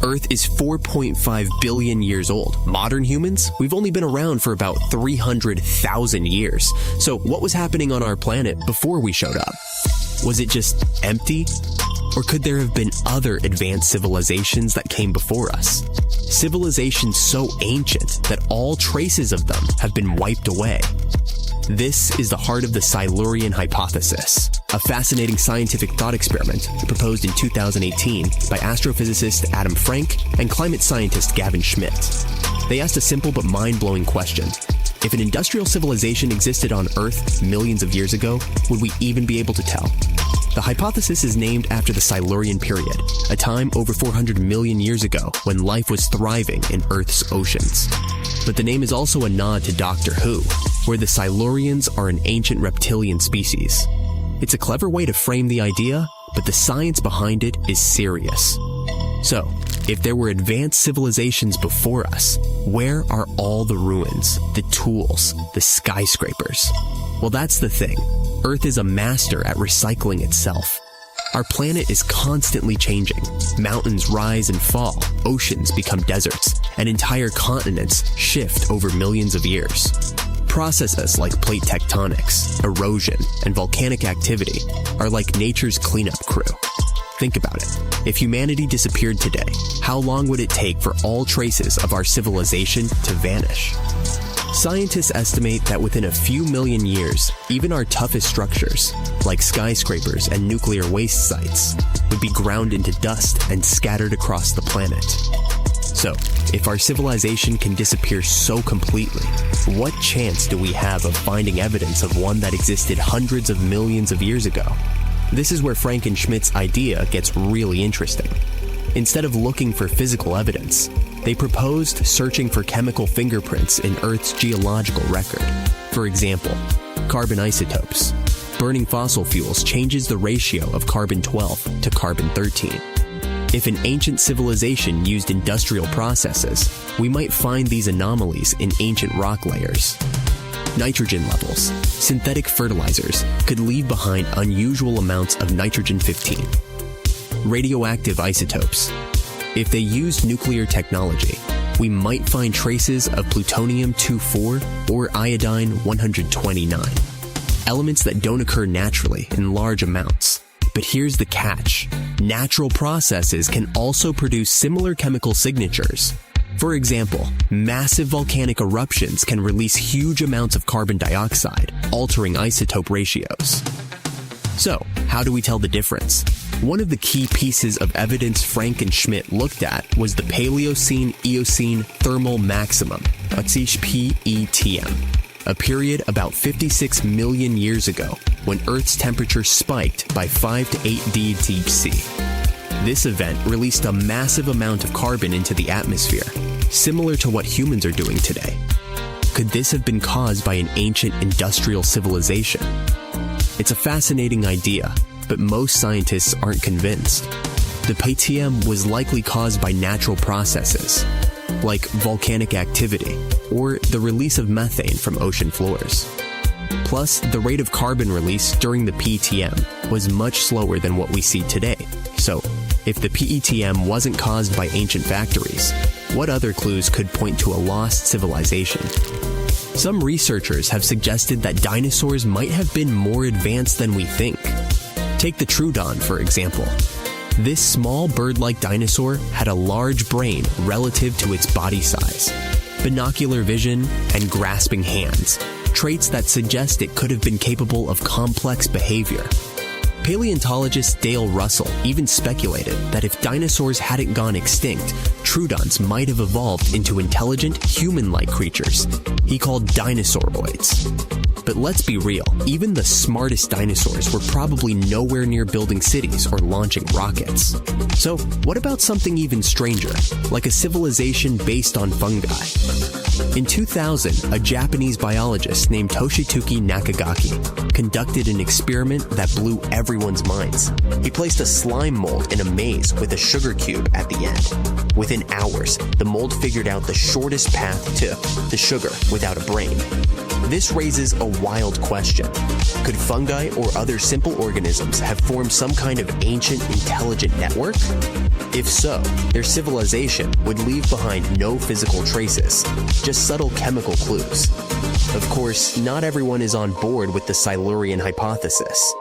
Earth is 4.5 billion years old. Modern humans, we've only been around for about 300,000 years. So what was happening on our planet before we showed up? Was it just empty? Or could there have been other advanced civilizations that came before us? Civilizations so ancient that all traces of them have been wiped away. This is the heart of the Silurian hypothesis, a fascinating scientific thought experiment proposed in 2018 by astrophysicist Adam Frank and climate scientist Gavin Schmidt. They asked a simple but mind-blowing question. If an industrial civilization existed on Earth millions of years ago, would we even be able to tell? The hypothesis is named after the Silurian period, a time over 400 million years ago when life was thriving in Earth's oceans. But the name is also a nod to Doctor Who, where the Silurians are an ancient reptilian species. It's a clever way to frame the idea, but the science behind it is serious. So, if there were advanced civilizations before us, where are all the ruins, the tools, the skyscrapers? Well, that's the thing. Earth is a master at recycling itself. Our planet is constantly changing. Mountains rise and fall, oceans become deserts, and entire continents shift over millions of years. Processes like plate tectonics, erosion, and volcanic activity are like nature's cleanup crew. Think about it. If humanity disappeared today, how long would it take for all traces of our civilization to vanish? Scientists estimate that within a few million years, even our toughest structures, like skyscrapers and nuclear waste sites, would be ground into dust and scattered across the planet. So, if our civilization can disappear so completely, what chance do we have of finding evidence of one that existed hundreds of millions of years ago? This is where Frank and Schmidt's idea gets really interesting. Instead of looking for physical evidence, they proposed searching for chemical fingerprints in Earth's geological record. For example, carbon isotopes. Burning fossil fuels changes the ratio of carbon-12 to carbon-13. If an ancient civilization used industrial processes, we might find these anomalies in ancient rock layers. Nitrogen levels. Synthetic fertilizers could leave behind unusual amounts of nitrogen-15. Radioactive isotopes. If they used nuclear technology, we might find traces of plutonium-24 or iodine-129. Elements that don't occur naturally in large amounts. But here's the catch. Natural processes can also produce similar chemical signatures. For example, massive volcanic eruptions can release huge amounts of carbon dioxide, altering isotope ratios. So, how do we tell the difference? One of the key pieces of evidence Frank and Schmidt looked at was the Paleocene-Eocene thermal maximum, PETM, a period about 56 million years ago when Earth's temperature spiked by 5 to 8 deep C. This event released a massive amount of carbon into the atmosphere, similar to what humans are doing today. Could this have been caused by an ancient industrial civilization? It's a fascinating idea, but most scientists aren't convinced. The PTM was likely caused by natural processes, like volcanic activity or the release of methane from ocean floors. Plus, the rate of carbon release during the PTM was much slower than what we see today. So, if the PETM wasn't caused by ancient factories, what other clues could point to a lost civilization? Some researchers have suggested that dinosaurs might have been more advanced than we think. Take the Troodon, for example. This small bird-like dinosaur had a large brain relative to its body size, binocular vision, and grasping hands, traits that suggest it could have been capable of complex behavior. Paleontologist Dale Russell even speculated that if dinosaurs hadn't gone extinct, Troodons might have evolved into intelligent, human-like creatures he called dinosauroids. But let's be real, even the smartest dinosaurs were probably nowhere near building cities or launching rockets. So, what about something even stranger, like a civilization based on fungi? In 2000, a Japanese biologist named Toshituki Nakagaki conducted an experiment that blew everyone's minds. He placed a slime mold in a maze with a sugar cube at the end. Within hours, the mold figured out the shortest path to the sugar without a brain. This raises a wild question. Could fungi or other simple organisms have formed some kind of ancient intelligent network? If so, their civilization would leave behind no physical traces, just subtle chemical clues. Of course, not everyone is on board with the Silurian hypothesis.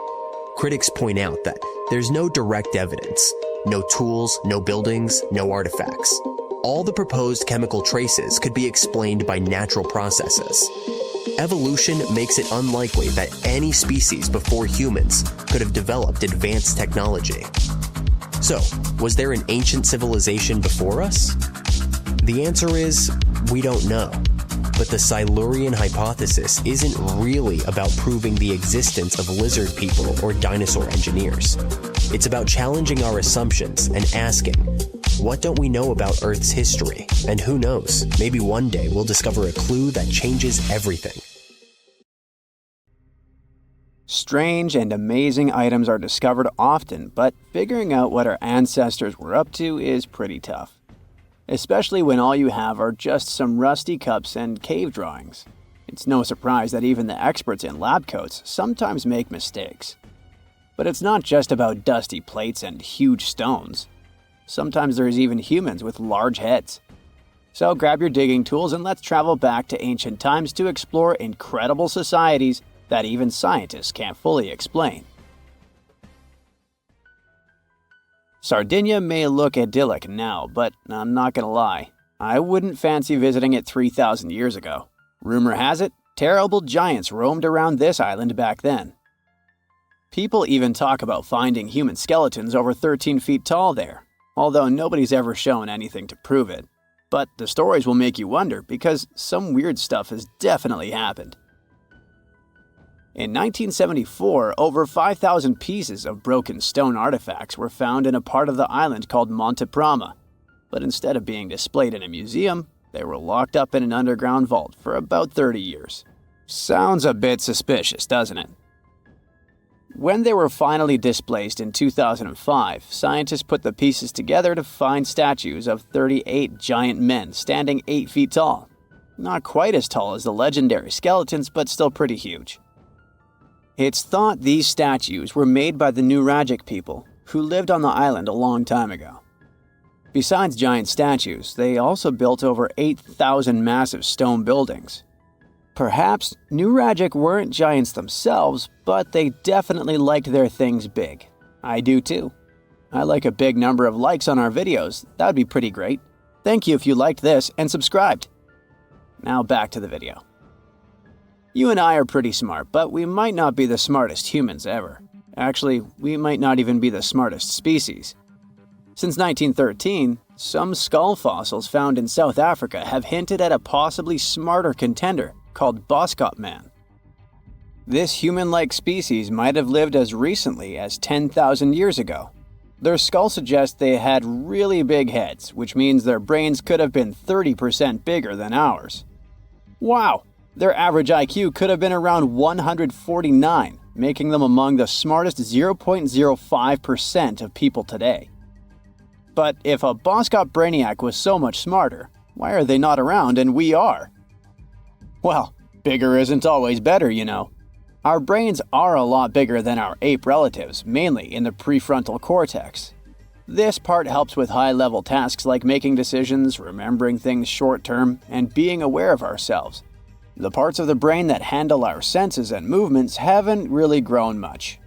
Critics point out that there's no direct evidence, no tools, no buildings, no artifacts. All the proposed chemical traces could be explained by natural processes. Evolution makes it unlikely that any species before humans could have developed advanced technology. So, was there an ancient civilization before us? The answer is, we don't know. But the Silurian hypothesis isn't really about proving the existence of lizard people or dinosaur engineers. It's about challenging our assumptions and asking, what don't we know about Earth's history? And who knows, maybe one day we'll discover a clue that changes everything. Strange and amazing items are discovered often, but figuring out what our ancestors were up to is pretty tough. Especially when all you have are just some rusty cups and cave drawings. It's no surprise that even the experts in lab coats sometimes make mistakes. But it's not just about dusty plates and huge stones. Sometimes there's even humans with large heads. So grab your digging tools and let's travel back to ancient times to explore incredible societies that even scientists can't fully explain. Sardinia may look idyllic now, but I'm not gonna lie, I wouldn't fancy visiting it 3,000 years ago. Rumor has it, terrible giants roamed around this island back then. People even talk about finding human skeletons over 13 feet tall there, although nobody's ever shown anything to prove it. But the stories will make you wonder because some weird stuff has definitely happened. In 1974, over 5,000 pieces of broken stone artifacts were found in a part of the island called Monte Prama. But instead of being displayed in a museum, they were locked up in an underground vault for about 30 years. Sounds a bit suspicious, doesn't it? When they were finally displaced in 2005, scientists put the pieces together to find statues of 38 giant men standing 8 feet tall. Not quite as tall as the legendary skeletons, but still pretty huge. It's thought these statues were made by the Nuragic people, who lived on the island a long time ago. Besides giant statues, they also built over 8,000 massive stone buildings. Perhaps Nuragic weren't giants themselves, but they definitely liked their things big. I do too. I like a big number of likes on our videos. That would be pretty great. Thank you if you liked this and subscribed. Now back to the video. You and I are pretty smart, but we might not be the smartest humans ever. Actually, we might not even be the smartest species. Since 1913, some skull fossils found in South Africa have hinted at a possibly smarter contender called Boskop Man. This human-like species might have lived as recently as 10,000 years ago. Their skull suggests they had really big heads, which means their brains could have been 30% bigger than ours. Wow! Their average IQ could have been around 149, making them among the smartest 0.05% of people today. But if a Boskop Brainiac was so much smarter, why are they not around and we are? Well, bigger isn't always better, you know. Our brains are a lot bigger than our ape relatives, mainly in the prefrontal cortex. This part helps with high-level tasks like making decisions, remembering things short-term, and being aware of ourselves. The parts of the brain that handle our senses and movements haven't really grown much.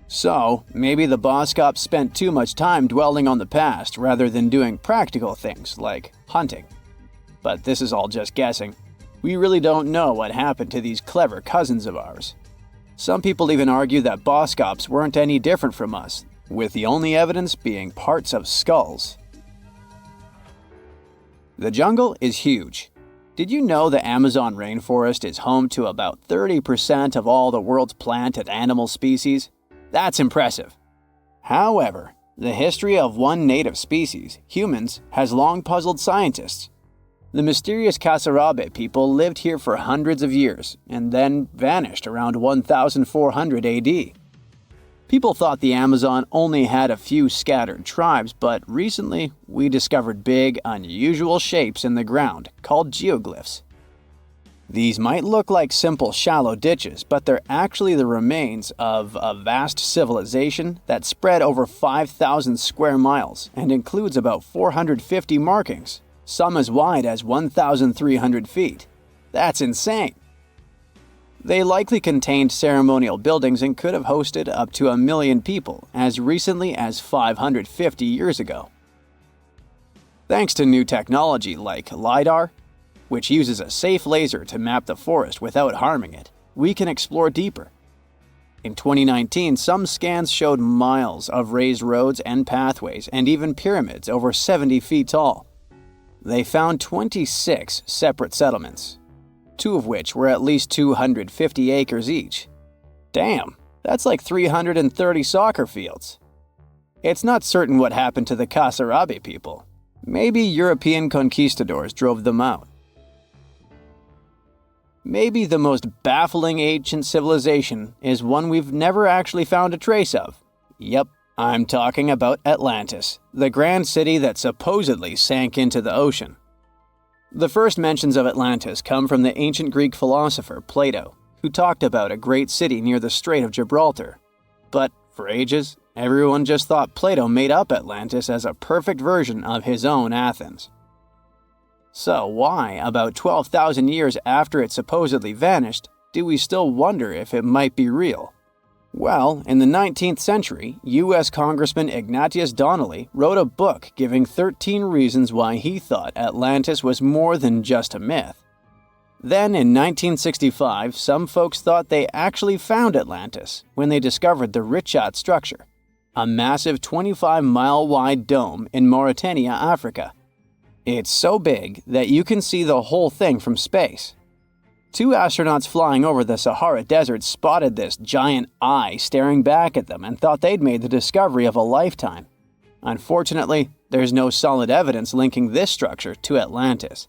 So, maybe the Boskops spent too much time dwelling on the past rather than doing practical things like hunting. But this is all just guessing. We really don't know what happened to these clever cousins of ours. Some people even argue that Boskops weren't any different from us, with the only evidence being parts of skulls. The jungle is huge. Did you know the Amazon rainforest is home to about 30% of all the world's plant and animal species? That's impressive. However, the history of one native species, humans, has long puzzled scientists. The mysterious Kasarabe people lived here for hundreds of years and then vanished around 1400 AD. People thought the Amazon only had a few scattered tribes, but recently we discovered big, unusual shapes in the ground called geoglyphs. These might look like simple shallow ditches, but they're actually the remains of a vast civilization that spread over 5,000 square miles and includes about 450 markings, some as wide as 1,300 feet. That's insane! They likely contained ceremonial buildings and could have hosted up to 1 million people as recently as 550 years ago. Thanks to new technology like LiDAR, which uses a safe laser to map the forest without harming it, we can explore deeper. In 2019, some scans showed miles of raised roads and pathways and even pyramids over 70 feet tall. They found 26 separate settlements, 2 of which were at least 250 acres each. Damn, that's like 330 soccer fields. It's not certain what happened to the Kasarabi people. Maybe European conquistadors drove them out. Maybe the most baffling ancient civilization is one we've never actually found a trace of. Yep, I'm talking about Atlantis, the grand city that supposedly sank into the ocean. The first mentions of Atlantis come from the ancient Greek philosopher Plato, who talked about a great city near the Strait of Gibraltar. But for ages, everyone just thought Plato made up Atlantis as a perfect version of his own Athens. So why, about 12,000 years after it supposedly vanished, do we still wonder if it might be real? Well, in the 19th century, U.S. Congressman Ignatius Donnelly wrote a book giving 13 reasons why he thought Atlantis was more than just a myth. Then, in 1965, some folks thought they actually found Atlantis when they discovered the Richat structure, a massive 25-mile-wide dome in Mauritania, Africa. It's so big that you can see the whole thing from space. 2 astronauts flying over the Sahara Desert spotted this giant eye staring back at them and thought they'd made the discovery of a lifetime. Unfortunately, there's no solid evidence linking this structure to Atlantis.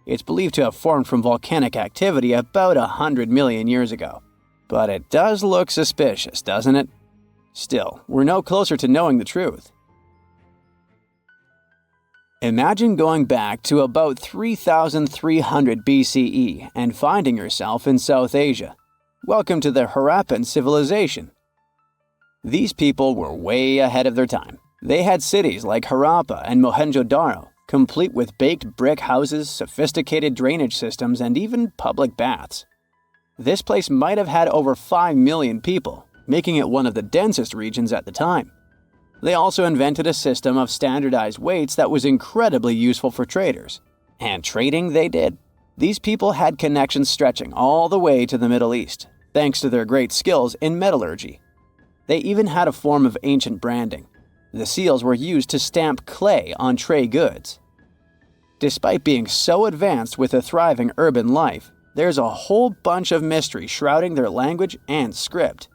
It's believed to have formed from volcanic activity about 100 million years ago. But it does look suspicious, doesn't it? Still, we're no closer to knowing the truth. Imagine going back to about 3,300 BCE and finding yourself in South Asia. Welcome to the Harappan civilization. These people were way ahead of their time. They had cities like Harappa and Mohenjo-Daro, complete with baked brick houses, sophisticated drainage systems, and even public baths. This place might have had over 5 million people, making it one of the densest regions at the time. They also invented a system of standardized weights that was incredibly useful for traders. And trading they did. These people had connections stretching all the way to the Middle East, thanks to their great skills in metallurgy. They even had a form of ancient branding. The seals were used to stamp clay on trade goods. Despite being so advanced with a thriving urban life, there's a whole bunch of mystery shrouding their language and script.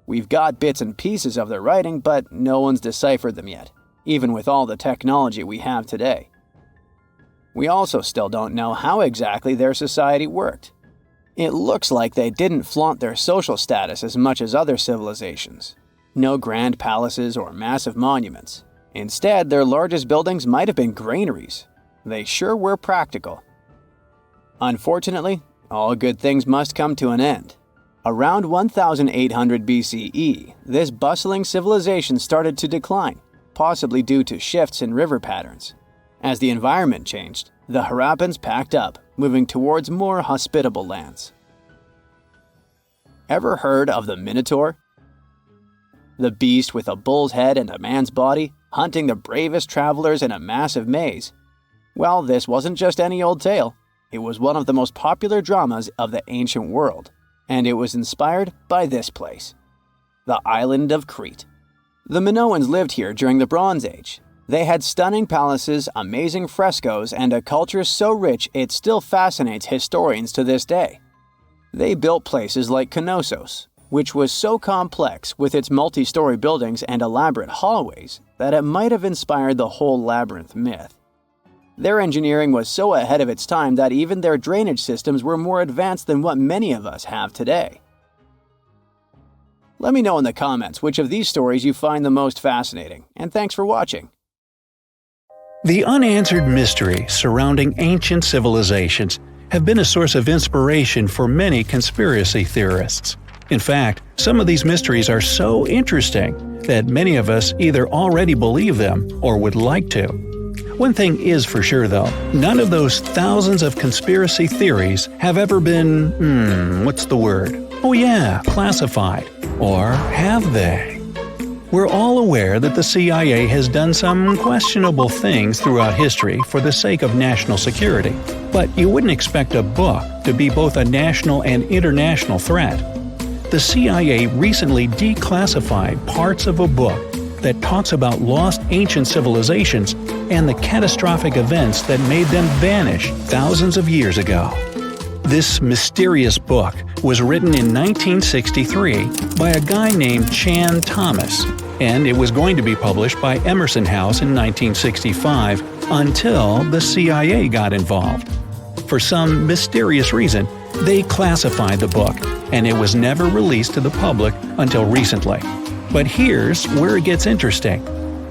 We've got bits and pieces of their writing, but no one's deciphered them yet, even with all the technology we have today. We also still don't know how exactly their society worked. It looks like they didn't flaunt their social status as much as other civilizations. No grand palaces or massive monuments. Instead, their largest buildings might have been granaries. They sure were practical. Unfortunately, all good things must come to an end. Around 1800 BCE, this bustling civilization started to decline, possibly due to shifts in river patterns. As the environment changed, the Harappans packed up, moving towards more hospitable lands. Ever heard of the Minotaur? The beast with a bull's head and a man's body, hunting the bravest travelers in a massive maze. Well, this wasn't just any old tale. It was one of the most popular dramas of the ancient world. And it was inspired by this place, the island of Crete. The Minoans lived here during the Bronze Age. They had stunning palaces, amazing frescoes, and a culture so rich it still fascinates historians to this day. They built places like Knossos, which was so complex with its multi-story buildings and elaborate hallways that it might have inspired the whole labyrinth myth. Their engineering was so ahead of its time that even their drainage systems were more advanced than what many of us have today. Let me know in the comments which of these stories you find the most fascinating, and thanks for watching. The unanswered mystery surrounding ancient civilizations have been a source of inspiration for many conspiracy theorists. In fact, some of these mysteries are so interesting that many of us either already believe them or would like to. One thing is for sure though, none of those thousands of conspiracy theories have ever been, classified. Or have they? We're all aware that the CIA has done some questionable things throughout history for the sake of national security, but you wouldn't expect a book to be both a national and international threat. The CIA recently declassified parts of a book that talks about lost ancient civilizations and the catastrophic events that made them vanish thousands of years ago. This mysterious book was written in 1963 by a guy named Chan Thomas, and it was going to be published by Emerson House in 1965 until the CIA got involved. For some mysterious reason, they classified the book, and it was never released to the public until recently. But here's where it gets interesting.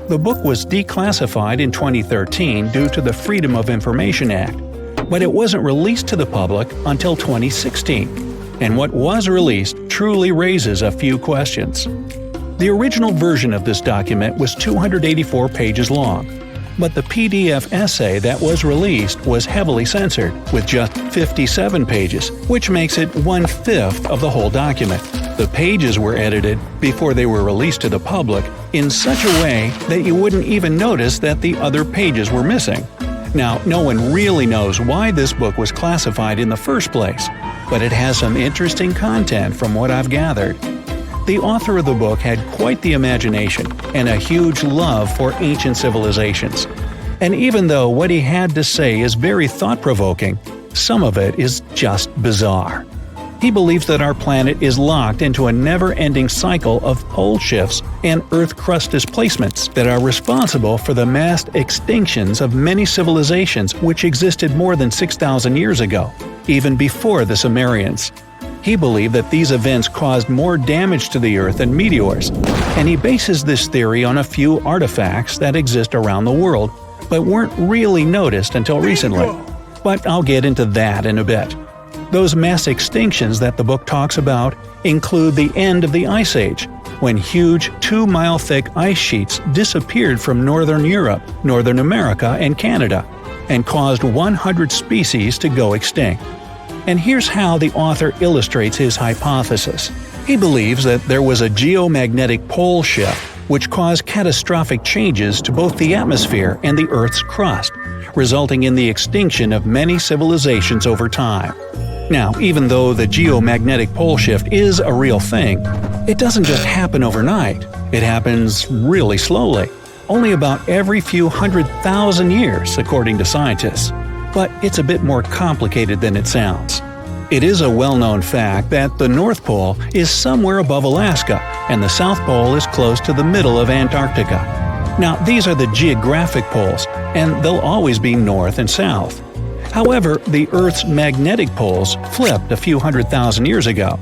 The book was declassified in 2013 due to the Freedom of Information Act, but it wasn't released to the public until 2016. And what was released truly raises a few questions. The original version of this document was 284 pages long, but the PDF essay that was released was heavily censored, with just 57 pages, which makes it 1/5 of the whole document. The pages were edited before they were released to the public in such a way that you wouldn't even notice that the other pages were missing. Now, no one really knows why this book was classified in the first place, but it has some interesting content from what I've gathered. The author of the book had quite the imagination and a huge love for ancient civilizations. And even though what he had to say is very thought-provoking, some of it is just bizarre. He believes that our planet is locked into a never-ending cycle of pole shifts and Earth crust displacements that are responsible for the mass extinctions of many civilizations which existed more than 6,000 years ago, even before the Sumerians. He believed that these events caused more damage to the Earth than meteors, and he bases this theory on a few artifacts that exist around the world, but weren't really noticed until recently. But I'll get into that in a bit. Those mass extinctions that the book talks about include the end of the Ice Age, when huge 2-mile-thick ice sheets disappeared from northern Europe, Northern America, and Canada, and caused 100 species to go extinct. And here's how the author illustrates his hypothesis. He believes that there was a geomagnetic pole shift which caused catastrophic changes to both the atmosphere and the Earth's crust, resulting in the extinction of many civilizations over time. Now, even though the geomagnetic pole shift is a real thing, it doesn't just happen overnight. It happens really slowly, only about every few 100,000 years, according to scientists. But it's a bit more complicated than it sounds. It is a well-known fact that the North Pole is somewhere above Alaska, and the South Pole is close to the middle of Antarctica. Now, these are the geographic poles, and they'll always be north and south. However, the Earth's magnetic poles flipped a few 100,000 years ago.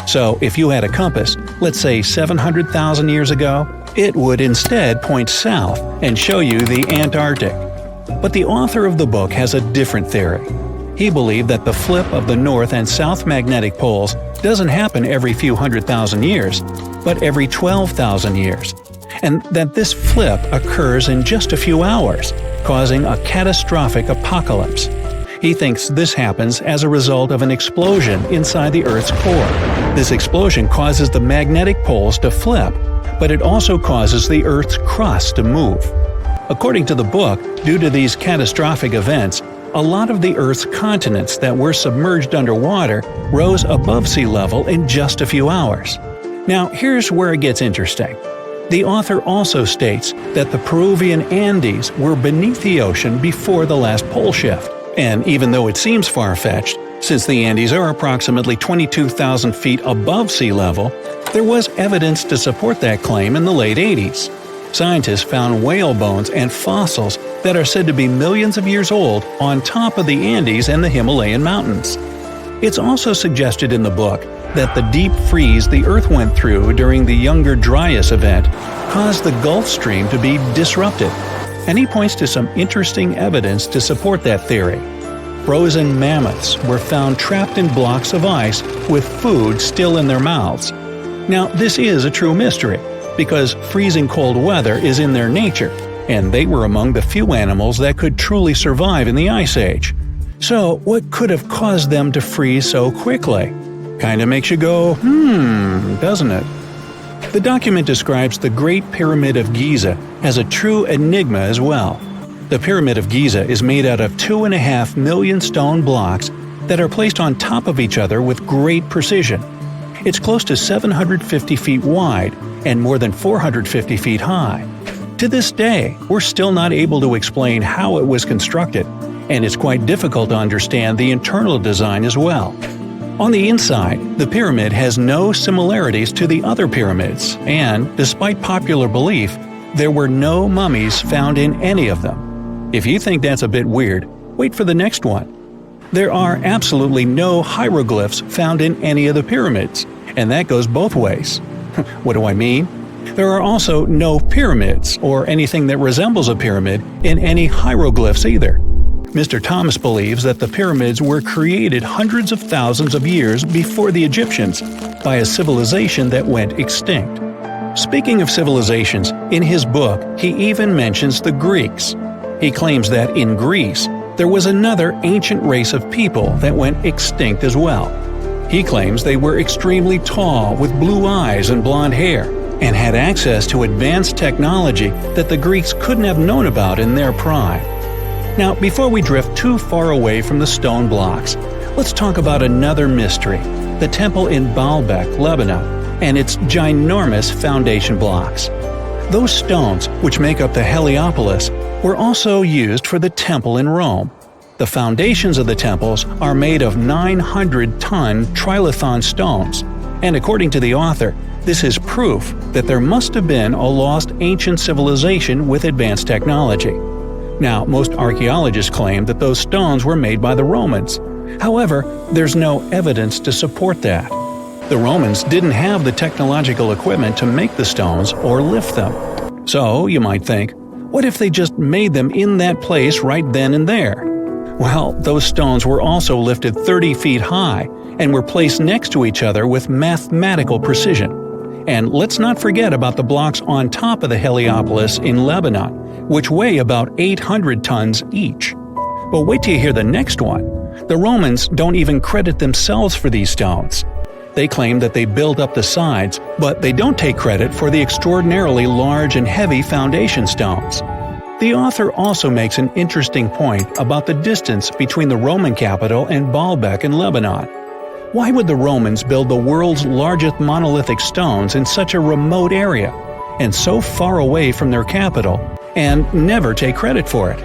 So, if you had a compass, let's say 700,000 years ago, it would instead point south and show you the Antarctic. But the author of the book has a different theory. He believed that the flip of the north and south magnetic poles doesn't happen every few 100,000 years, but every 12,000 years, and that this flip occurs in just a few hours, causing a catastrophic apocalypse. He thinks this happens as a result of an explosion inside the Earth's core. This explosion causes the magnetic poles to flip, but it also causes the Earth's crust to move. According to the book, due to these catastrophic events, a lot of the Earth's continents that were submerged underwater rose above sea level in just a few hours. Now, here's where it gets interesting. The author also states that the Peruvian Andes were beneath the ocean before the last pole shift. And even though it seems far-fetched, since the Andes are approximately 22,000 feet above sea level, there was evidence to support that claim in the late 80s. Scientists found whale bones and fossils that are said to be millions of years old on top of the Andes and the Himalayan mountains. It's also suggested in the book that the deep freeze the Earth went through during the Younger Dryas event caused the Gulf Stream to be disrupted, and he points to some interesting evidence to support that theory. frozen mammoths were found trapped in blocks of ice with food still in their mouths. Now, this is a true mystery, because freezing cold weather is in their nature, and they were among the few animals that could truly survive in the Ice Age. So, what could have caused them to freeze so quickly? Kinda makes you go, doesn't it? The document describes the Great Pyramid of Giza as a true enigma as well. The Pyramid of Giza is made out of 2.5 million stone blocks that are placed on top of each other with great precision. It's close to 750 feet wide and more than 450 feet high. To this day, we're still not able to explain how it was constructed, and it's quite difficult to understand the internal design as well. On the inside, the pyramid has no similarities to the other pyramids, and, despite popular belief, there were no mummies found in any of them. If you think that's a bit weird, wait for the next one. There are absolutely no hieroglyphs found in any of the pyramids, and that goes both ways. What do I mean? There are also no pyramids, or anything that resembles a pyramid, in any hieroglyphs either. Mr. Thomas believes that the pyramids were created hundreds of thousands of years before the Egyptians by a civilization that went extinct. Speaking of civilizations, in his book he even mentions the Greeks. He claims that in Greece, there was another ancient race of people that went extinct as well. He claims they were extremely tall with blue eyes and blonde hair, and had access to advanced technology that the Greeks couldn't have known about in their prime. Now, before we drift too far away from the stone blocks, let's talk about another mystery, the temple in Baalbek, Lebanon, and its ginormous foundation blocks. Those stones, which make up the Heliopolis, were also used for the temple in Rome. The foundations of the temples are made of 900-ton trilithon stones, and according to the author, this is proof that there must have been a lost ancient civilization with advanced technology. Now, most archaeologists claim that those stones were made by the Romans. However, there's no evidence to support that. The Romans didn't have the technological equipment to make the stones or lift them. So, you might think, what if they just made them in that place right then and there? Well, those stones were also lifted 30 feet high and were placed next to each other with mathematical precision. And let's not forget about the blocks on top of the Heliopolis in Lebanon, which weigh about 800 tons each. But wait till you hear the next one. The Romans don't even credit themselves for these stones. They claim that they built up the sides, but they don't take credit for the extraordinarily large and heavy foundation stones. The author also makes an interesting point about the distance between the Roman capital and Baalbek in Lebanon. Why would the Romans build the world's largest monolithic stones in such a remote area, and so far away from their capital, and never take credit for it?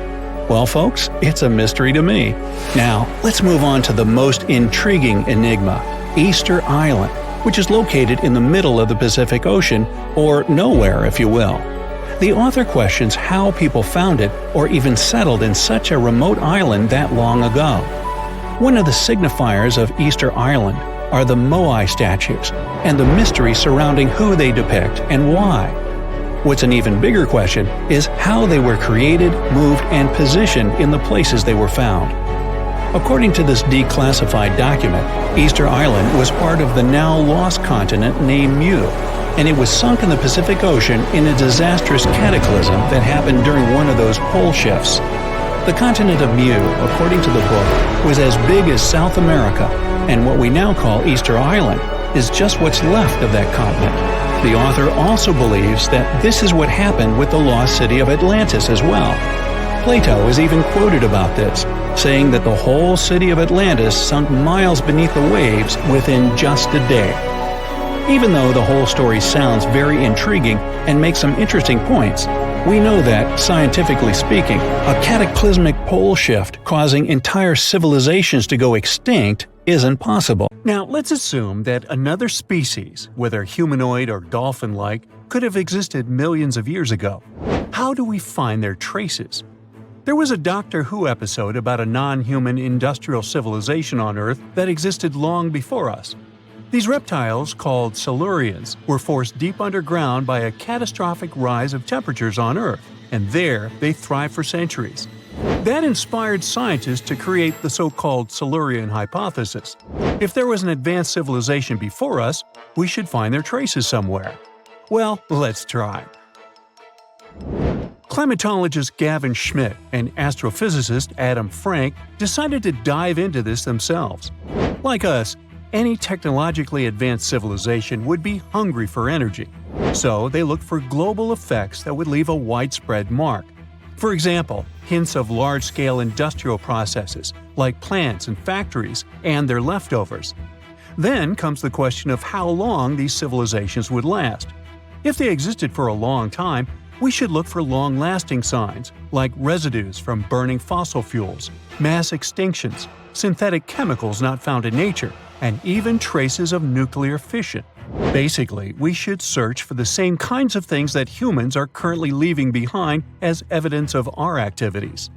Well, folks, it's a mystery to me. Now, let's move on to the most intriguing enigma, Easter Island, which is located in the middle of the Pacific Ocean, or nowhere, if you will. The author questions how people found it or even settled in such a remote island that long ago. One of the signifiers of Easter Island are the Moai statues, and the mystery surrounding who they depict and why. What's an even bigger question is how they were created, moved, and positioned in the places they were found. According to this declassified document, Easter Island was part of the now lost continent named Mu, and it was sunk in the Pacific Ocean in a disastrous cataclysm that happened during one of those pole shifts. The continent of Mu, according to the book, was as big as South America, and what we now call Easter Island is just what's left of that continent. The author also believes that this is what happened with the lost city of Atlantis as well. Plato is even quoted about this, saying that the whole city of Atlantis sunk miles beneath the waves within just a day. Even though the whole story sounds very intriguing and makes some interesting points, we know that, scientifically speaking, a cataclysmic pole shift causing entire civilizations to go extinct isn't possible. Now, let's assume that another species, whether humanoid or dolphin-like, could have existed millions of years ago. How do we find their traces? There was a Doctor Who episode about a non-human industrial civilization on Earth that existed long before us. These reptiles, called Silurians, were forced deep underground by a catastrophic rise of temperatures on Earth, and there they thrived for centuries. That inspired scientists to create the so-called Silurian hypothesis. If there was an advanced civilization before us, we should find their traces somewhere. Well, let's try. Climatologist Gavin Schmidt and astrophysicist Adam Frank decided to dive into this themselves. Like us, any technologically advanced civilization would be hungry for energy. So they looked for global effects that would leave a widespread mark. For example, hints of large-scale industrial processes, like plants and factories, and their leftovers. Then comes the question of how long these civilizations would last. If they existed for a long time, we should look for long-lasting signs, like residues from burning fossil fuels, mass extinctions, synthetic chemicals not found in nature, and even traces of nuclear fission. Basically, we should search for the same kinds of things that humans are currently leaving behind as evidence of our activities.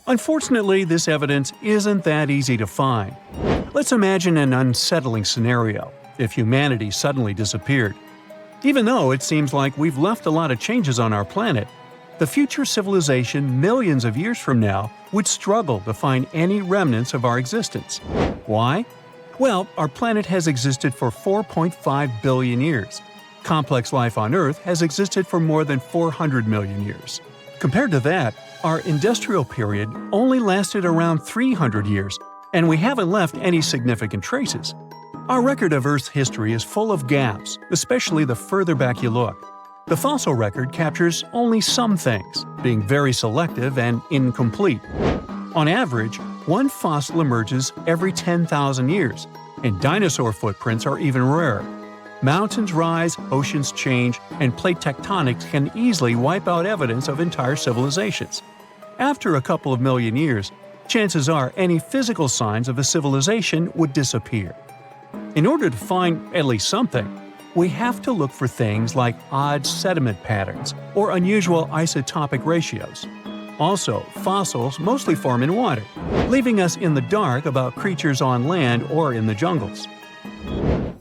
Unfortunately, this evidence isn't that easy to find. Let's imagine an unsettling scenario if humanity suddenly disappeared. Even though it seems like we've left a lot of changes on our planet, the future civilization millions of years from now would struggle to find any remnants of our existence. Why? Well, our planet has existed for 4.5 billion years. Complex life on Earth has existed for more than 400 million years. Compared to that, our industrial period only lasted around 300 years, and we haven't left any significant traces. Our record of Earth's history is full of gaps, especially the further back you look. The fossil record captures only some things, being very selective and incomplete. On average, one fossil emerges every 10,000 years, and dinosaur footprints are even rarer. Mountains rise, oceans change, and plate tectonics can easily wipe out evidence of entire civilizations. After a couple of million years, chances are any physical signs of a civilization would disappear. In order to find at least something, we have to look for things like odd sediment patterns or unusual isotopic ratios. Also, fossils mostly form in water, leaving us in the dark about creatures on land or in the jungles.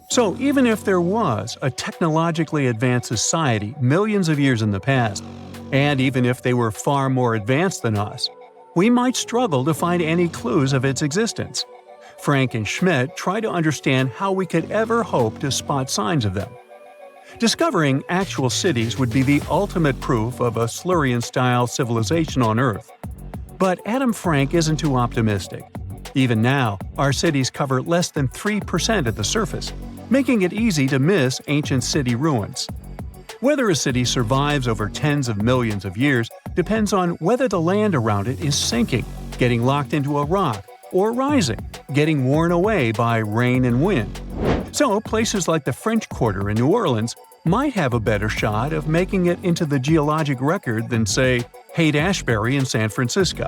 So even if there was a technologically advanced society millions of years in the past, and even if they were far more advanced than us, we might struggle to find any clues of its existence. Frank and Schmidt try to understand how we could ever hope to spot signs of them. Discovering actual cities would be the ultimate proof of a Silurian-style civilization on Earth. But Adam Frank isn't too optimistic. Even now, our cities cover less than 3% of the surface, making it easy to miss ancient city ruins. Whether a city survives over tens of millions of years depends on whether the land around it is sinking, getting locked into a rock, or rising, getting worn away by rain and wind. So, places like the French Quarter in New Orleans might have a better shot of making it into the geologic record than, say, Haight-Ashbury in San Francisco.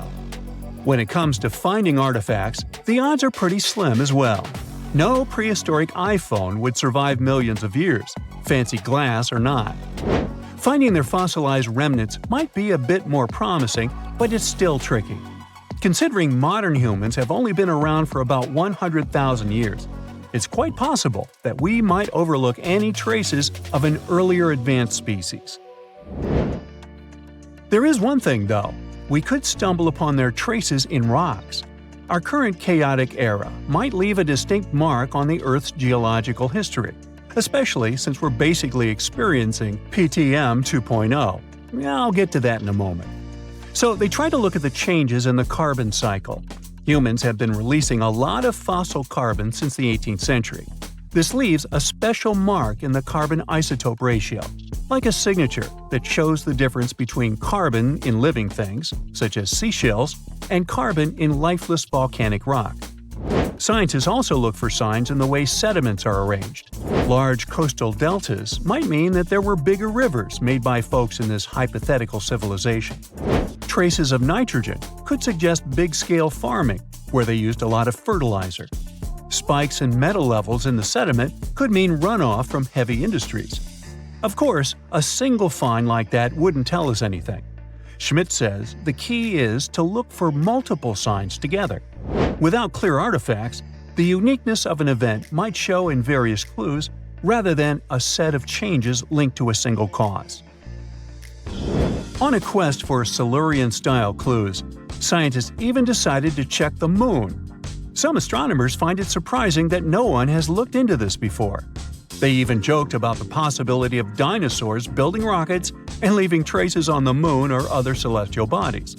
When it comes to finding artifacts, the odds are pretty slim as well. No prehistoric iPhone would survive millions of years, fancy glass or not. Finding their fossilized remnants might be a bit more promising, but it's still tricky. Considering modern humans have only been around for about 100,000 years, it's quite possible that we might overlook any traces of an earlier advanced species. There is one thing, though. We could stumble upon their traces in rocks. Our current chaotic era might leave a distinct mark on the Earth's geological history, especially since we're basically experiencing PTM 2.0. I'll get to that in a moment. So they try to look at the changes in the carbon cycle. Humans have been releasing a lot of fossil carbon since the 18th century. This leaves a special mark in the carbon isotope ratio, like a signature that shows the difference between carbon in living things, such as seashells, and carbon in lifeless volcanic rock. Scientists also look for signs in the way sediments are arranged. Large coastal deltas might mean that there were bigger rivers made by folks in this hypothetical civilization. Traces of nitrogen could suggest big-scale farming, where they used a lot of fertilizer. Spikes in metal levels in the sediment could mean runoff from heavy industries. Of course, a single find like that wouldn't tell us anything. Schmidt says the key is to look for multiple signs together. Without clear artifacts, the uniqueness of an event might show in various clues rather than a set of changes linked to a single cause. On a quest for Silurian-style clues, Scientists even decided to check the moon. Some astronomers find it surprising that no one has looked into this before. They even joked about the possibility of dinosaurs building rockets and leaving traces on the moon or other celestial bodies.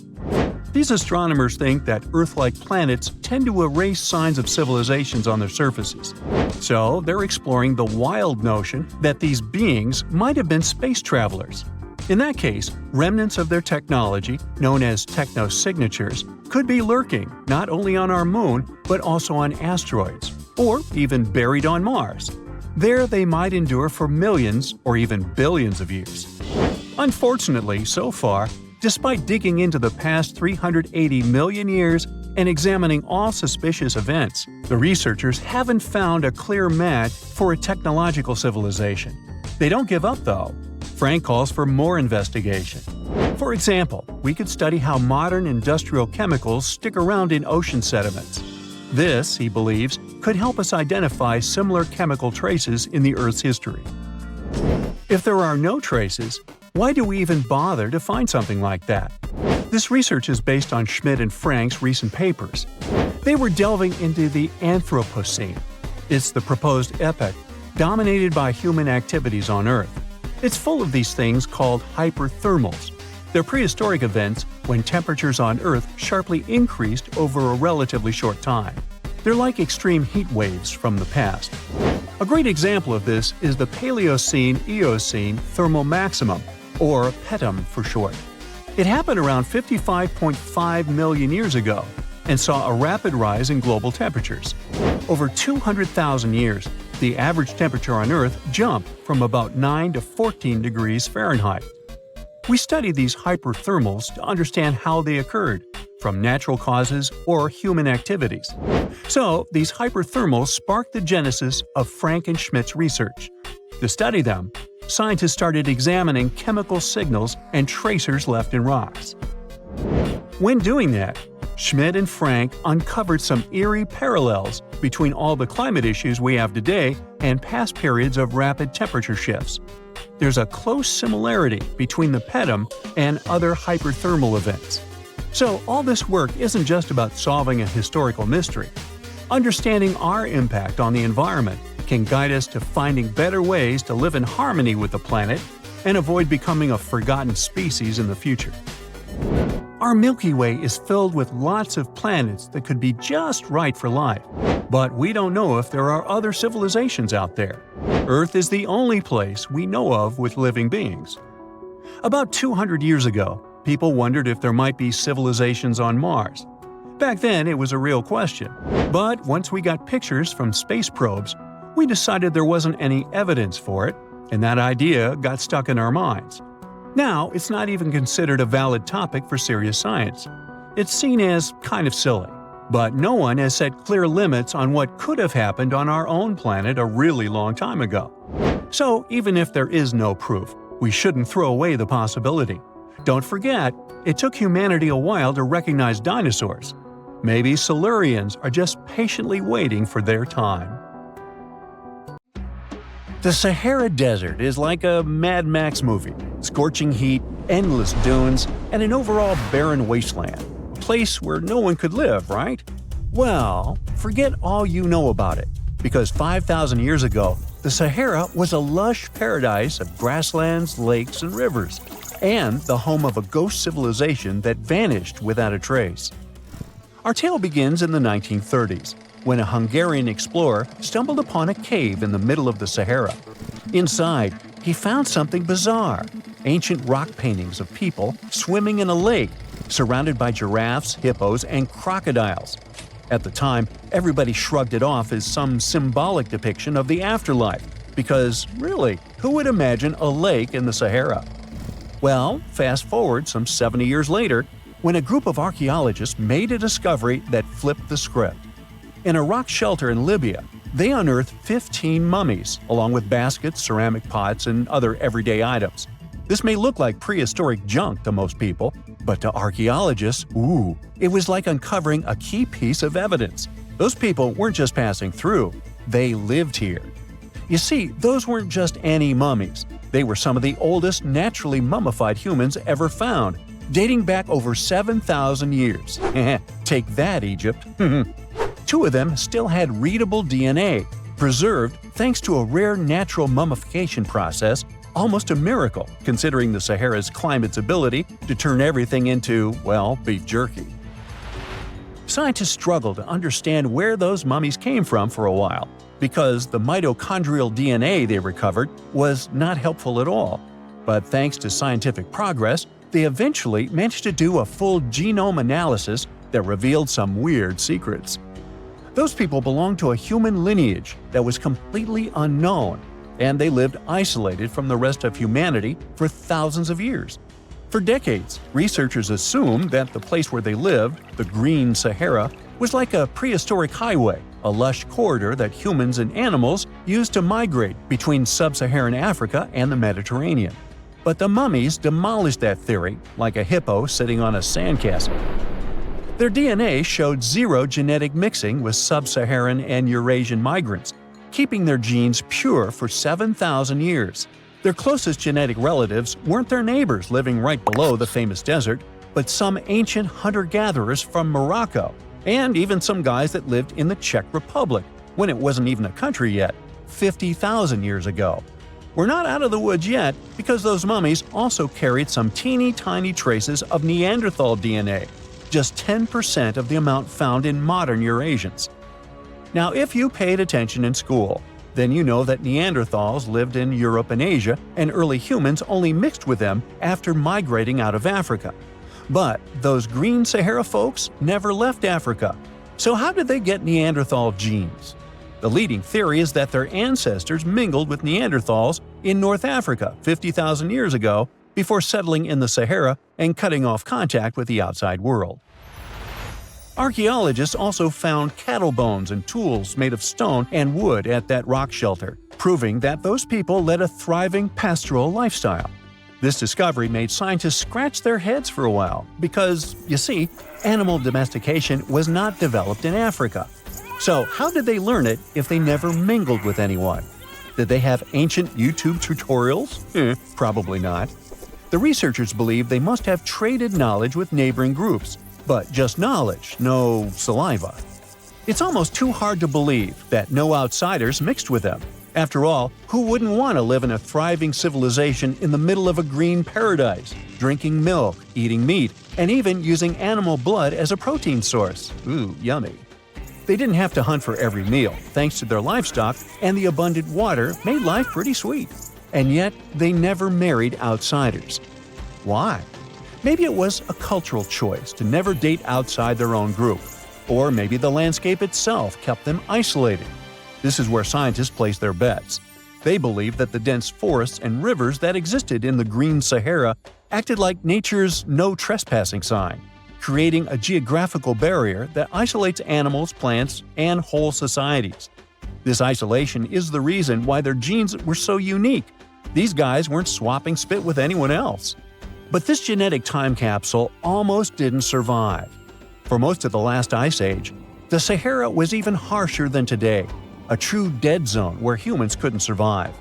These astronomers think that Earth-like planets tend to erase signs of civilizations on their surfaces. So they're exploring the wild notion that these beings might have been space travelers. In that case, remnants of their technology, known as technosignatures, could be lurking not only on our moon but also on asteroids, or even buried on Mars. There they might endure for millions or even billions of years. Unfortunately, so far, despite digging into the past 380 million years and examining all suspicious events, the researchers haven't found a clear match for a technological civilization. They don't give up, though. Frank calls for more investigation. For example, we could study how modern industrial chemicals stick around in ocean sediments. This, he believes, could help us identify similar chemical traces in the Earth's history. If there are no traces, why do we even bother to find something like that? This research is based on Schmidt and Frank's recent papers. They were delving into the Anthropocene. It's the proposed epoch, dominated by human activities on Earth. It's full of these things called hyperthermals. They're prehistoric events when temperatures on Earth sharply increased over a relatively short time. They're like extreme heat waves from the past. A great example of this is the Paleocene-Eocene thermal maximum, or PETM for short. It happened around 55.5 million years ago and saw a rapid rise in global temperatures. Over 200,000 years, the average temperature on Earth jumped from about 9 to 14 degrees Fahrenheit. We study these hyperthermals to understand how they occurred, from natural causes or human activities. So, these hyperthermals sparked the genesis of Frank and Schmidt's research. To study them, scientists started examining chemical signals and tracers left in rocks. When doing that, Schmidt and Frank uncovered some eerie parallels between all the climate issues we have today and past periods of rapid temperature shifts. There's a close similarity between the PETM and other hyperthermal events. So all this work isn't just about solving a historical mystery. Understanding our impact on the environment can guide us to finding better ways to live in harmony with the planet and avoid becoming a forgotten species in the future. Our Milky Way is filled with lots of planets that could be just right for life, but we don't know if there are other civilizations out there. Earth is the only place we know of with living beings. About 200 years ago, people wondered if there might be civilizations on Mars. Back then, it was a real question, but once we got pictures from space probes, we decided there wasn't any evidence for it, and that idea got stuck in our minds. Now, it's not even considered a valid topic for serious science. It's seen as kind of silly. But no one has set clear limits on what could have happened on our own planet a really long time ago. So, even if there is no proof, we shouldn't throw away the possibility. Don't forget, it took humanity a while to recognize dinosaurs. Maybe Silurians are just patiently waiting for their time. The Sahara Desert is like a Mad Max movie. Scorching heat, endless dunes, and an overall barren wasteland. A place where no one could live, right? Well, forget all you know about it, because 5,000 years ago, the Sahara was a lush paradise of grasslands, lakes, and rivers, and the home of a ghost civilization that vanished without a trace. Our tale begins in the 1930s, when a Hungarian explorer stumbled upon a cave in the middle of the Sahara. Inside, he found something bizarre: ancient rock paintings of people swimming in a lake, surrounded by giraffes, hippos, and crocodiles. At the time, everybody shrugged it off as some symbolic depiction of the afterlife, because, really, who would imagine a lake in the Sahara? Well, fast forward some 70 years later, when a group of archaeologists made a discovery that flipped the script. In a rock shelter in Libya, they unearthed 15 mummies, along with baskets, ceramic pots, and other everyday items. This may look like prehistoric junk to most people, but to archaeologists, it was like uncovering a key piece of evidence. Those people weren't just passing through, they lived here. You see, those weren't just any mummies. They were some of the oldest naturally mummified humans ever found, dating back over 7,000 years. Take that, Egypt. 2 of them still had readable DNA, preserved thanks to a rare natural mummification process, almost a miracle considering the Sahara's climate's ability to turn everything into, well, beef jerky. Scientists struggled to understand where those mummies came from for a while, because the mitochondrial DNA they recovered was not helpful at all. But thanks to scientific progress, they eventually managed to do a full genome analysis that revealed some weird secrets. Those people belonged to a human lineage that was completely unknown, and they lived isolated from the rest of humanity for thousands of years. For decades, researchers assumed that the place where they lived, the Green Sahara, was like a prehistoric highway, a lush corridor that humans and animals used to migrate between sub-Saharan Africa and the Mediterranean. But the mummies demolished that theory, like a hippo sitting on a sandcastle. Their DNA showed zero genetic mixing with sub-Saharan and Eurasian migrants, keeping their genes pure for 7,000 years. Their closest genetic relatives weren't their neighbors living right below the famous desert, but some ancient hunter-gatherers from Morocco, and even some guys that lived in the Czech Republic, when it wasn't even a country yet, 50,000 years ago. We're not out of the woods yet, because those mummies also carried some teeny-tiny traces of Neanderthal DNA, just 10% of the amount found in modern Eurasians. Now, if you paid attention in school, then you know that Neanderthals lived in Europe and Asia, and early humans only mixed with them after migrating out of Africa. But those Green Sahara folks never left Africa. So how did they get Neanderthal genes? The leading theory is that their ancestors mingled with Neanderthals in North Africa 50,000 years ago before settling in the Sahara and cutting off contact with the outside world. Archaeologists also found cattle bones and tools made of stone and wood at that rock shelter, proving that those people led a thriving pastoral lifestyle. This discovery made scientists scratch their heads for a while because, you see, animal domestication was not developed in Africa. So how did they learn it if they never mingled with anyone? Did they have ancient YouTube tutorials? Probably not. The researchers believe they must have traded knowledge with neighboring groups, but just knowledge, no saliva. It's almost too hard to believe that no outsiders mixed with them. After all, who wouldn't want to live in a thriving civilization in the middle of a green paradise, drinking milk, eating meat, and even using animal blood as a protein source? Ooh, yummy. They didn't have to hunt for every meal, thanks to their livestock, and the abundant water made life pretty sweet. And yet, they never married outsiders. Why? Maybe it was a cultural choice to never date outside their own group. Or maybe the landscape itself kept them isolated. This is where scientists place their bets. They believe that the dense forests and rivers that existed in the Green Sahara acted like nature's no trespassing sign, creating a geographical barrier that isolates animals, plants, and whole societies. This isolation is the reason why their genes were so unique. These guys weren't swapping spit with anyone else. But this genetic time capsule almost didn't survive. For most of the last ice age, the Sahara was even harsher than today, a true dead zone where humans couldn't survive.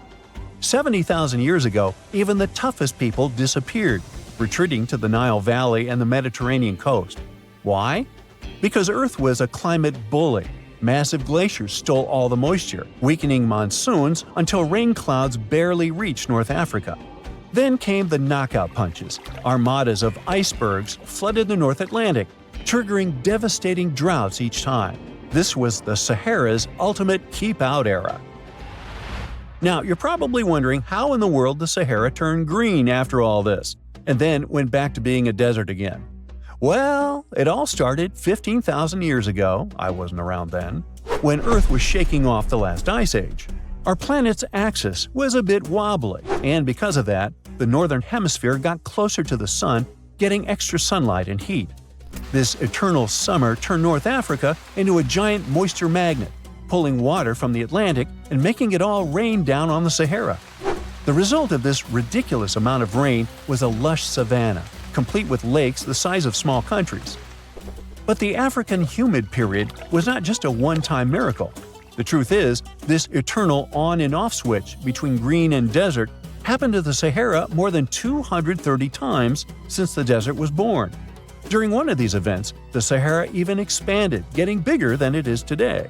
70,000 years ago, even the toughest people disappeared, retreating to the Nile Valley and the Mediterranean coast. Why? Because Earth was a climate bully. Massive glaciers stole all the moisture, weakening monsoons until rain clouds barely reached North Africa. Then came the knockout punches. Armadas of icebergs flooded the North Atlantic, triggering devastating droughts each time. This was the Sahara's ultimate keep-out era. Now, you're probably wondering how in the world the Sahara turned green after all this, and then went back to being a desert again. Well, it all started 15,000 years ago, I wasn't around then, when Earth was shaking off the last ice age. Our planet's axis was a bit wobbly, and because of that, the northern hemisphere got closer to the sun, getting extra sunlight and heat. This eternal summer turned North Africa into a giant moisture magnet, pulling water from the Atlantic and making it all rain down on the Sahara. The result of this ridiculous amount of rain was a lush savanna, complete with lakes the size of small countries. But the African humid period was not just a one-time miracle. The truth is, this eternal on and off switch between green and desert happened to the Sahara more than 230 times since the desert was born. During one of these events, the Sahara even expanded, getting bigger than it is today.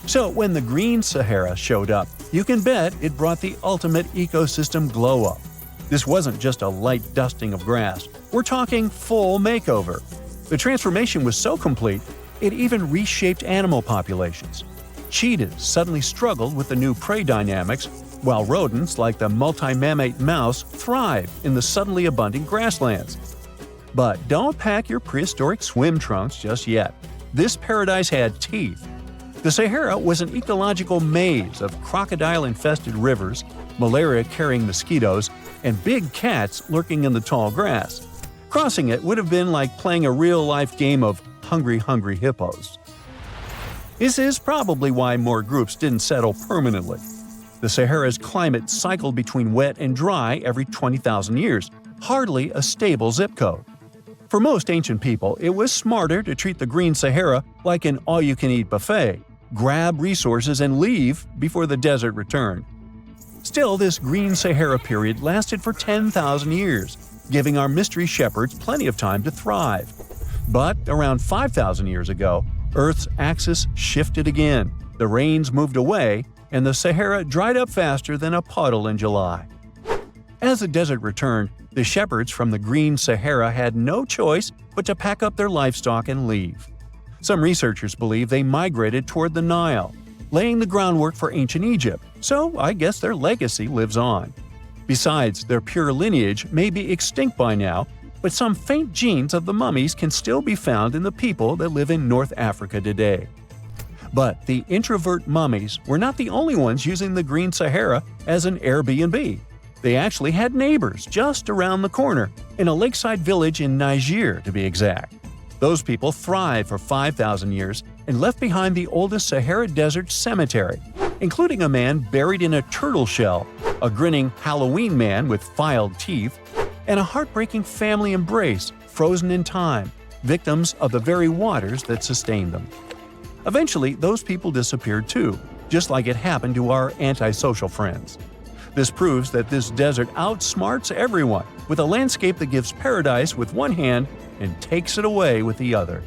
So when the Green Sahara showed up, you can bet it brought the ultimate ecosystem glow-up. This wasn't just a light dusting of grass. We're talking full makeover. The transformation was so complete, it even reshaped animal populations. Cheetahs suddenly struggled with the new prey dynamics, while rodents like the multi-mammate mouse thrive in the suddenly abundant grasslands. But don't pack your prehistoric swim trunks just yet. This paradise had teeth. The Sahara was an ecological maze of crocodile-infested rivers, malaria-carrying mosquitoes, and big cats lurking in the tall grass. Crossing it would have been like playing a real-life game of Hungry Hungry Hippos. This is probably why more groups didn't settle permanently. The Sahara's climate cycled between wet and dry every 20,000 years, hardly a stable zip code. For most ancient people, it was smarter to treat the Green Sahara like an all-you-can-eat buffet, grab resources and leave before the desert returned. Still, this Green Sahara period lasted for 10,000 years, giving our mystery shepherds plenty of time to thrive. But around 5,000 years ago, Earth's axis shifted again, the rains moved away, and the Sahara dried up faster than a puddle in July. As the desert returned, the shepherds from the Green Sahara had no choice but to pack up their livestock and leave. Some researchers believe they migrated toward the Nile, laying the groundwork for ancient Egypt, so I guess their legacy lives on. Besides, their pure lineage may be extinct by now, but some faint genes of the mummies can still be found in the people that live in North Africa today. But the introvert mummies were not the only ones using the Green Sahara as an Airbnb. They actually had neighbors just around the corner, in a lakeside village in Niger to be exact. Those people thrived for 5,000 years and left behind the oldest Sahara Desert cemetery, including a man buried in a turtle shell, a grinning Halloween man with filed teeth, and a heartbreaking family embrace frozen in time, victims of the very waters that sustained them. Eventually, those people disappeared too, just like it happened to our antisocial friends. This proves that this desert outsmarts everyone, with a landscape that gives paradise with one hand and takes it away with the other.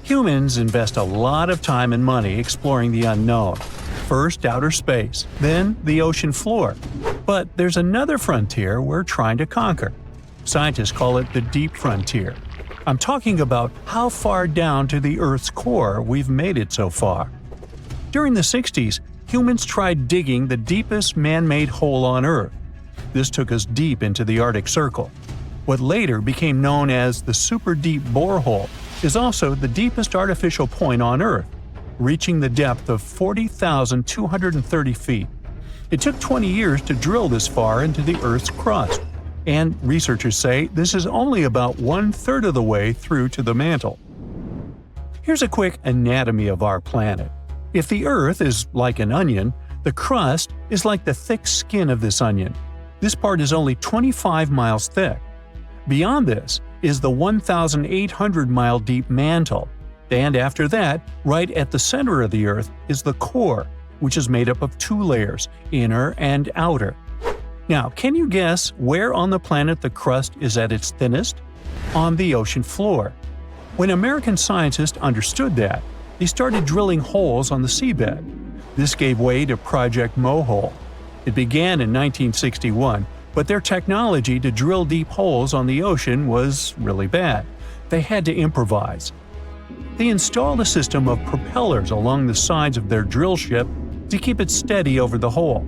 Humans invest a lot of time and money exploring the unknown. First outer space, then the ocean floor. But there's another frontier we're trying to conquer. Scientists call it the deep frontier. I'm talking about how far down to the Earth's core we've made it so far. During the 60s, humans tried digging the deepest man-made hole on Earth. This took us deep into the Arctic Circle. What later became known as the super deep borehole is also the deepest artificial point on Earth, reaching the depth of 40,230 feet. It took 20 years to drill this far into the Earth's crust, and researchers say this is only about 1/3 of the way through to the mantle. Here's a quick anatomy of our planet. If the Earth is like an onion, the crust is like the thick skin of this onion. This part is only 25 miles thick. Beyond this is the 1,800-mile deep mantle, and after that, right at the center of the Earth, is the core, which is made up of 2 layers, inner and outer. Now, can you guess where on the planet the crust is at its thinnest? On the ocean floor. When American scientists understood that, they started drilling holes on the seabed. This gave way to Project Mohole. It began in 1961, but their technology to drill deep holes on the ocean was really bad. They had to improvise. They installed a system of propellers along the sides of their drill ship to keep it steady over the hole.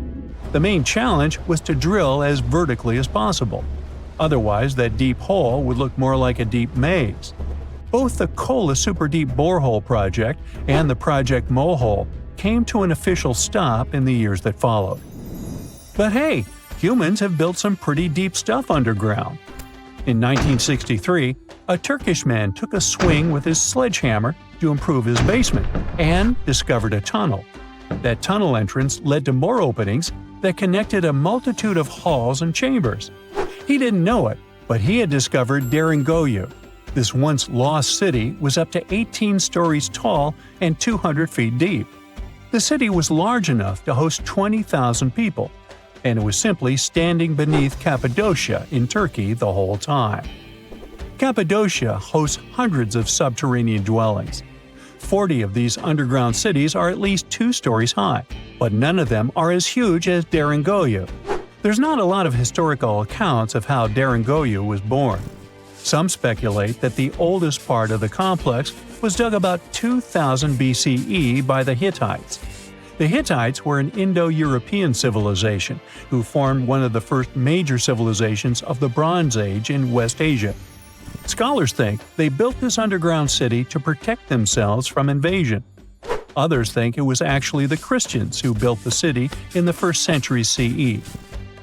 The main challenge was to drill as vertically as possible. Otherwise, that deep hole would look more like a deep maze. Both the Kola Super Deep Borehole project and the Project Mohole came to an official stop in the years that followed. But hey, humans have built some pretty deep stuff underground. In 1963, a Turkish man took a swing with his sledgehammer to improve his basement and discovered a tunnel. That tunnel entrance led to more openings that connected a multitude of halls and chambers. He didn't know it, but he had discovered Deringoyu. This once lost city was up to 18 stories tall and 200 feet deep. The city was large enough to host 20,000 people, and it was simply standing beneath Cappadocia in Turkey the whole time. Cappadocia hosts hundreds of subterranean dwellings. 40 of these underground cities are at least 2 stories high, but none of them are as huge as Deringoyu. There's not a lot of historical accounts of how Deringoyu was born. Some speculate that the oldest part of the complex was dug about 2000 BCE by the Hittites. The Hittites were an Indo-European civilization who formed one of the first major civilizations of the Bronze Age in West Asia. Scholars think they built this underground city to protect themselves from invasion. Others think it was actually the Christians who built the city in the 1st century CE.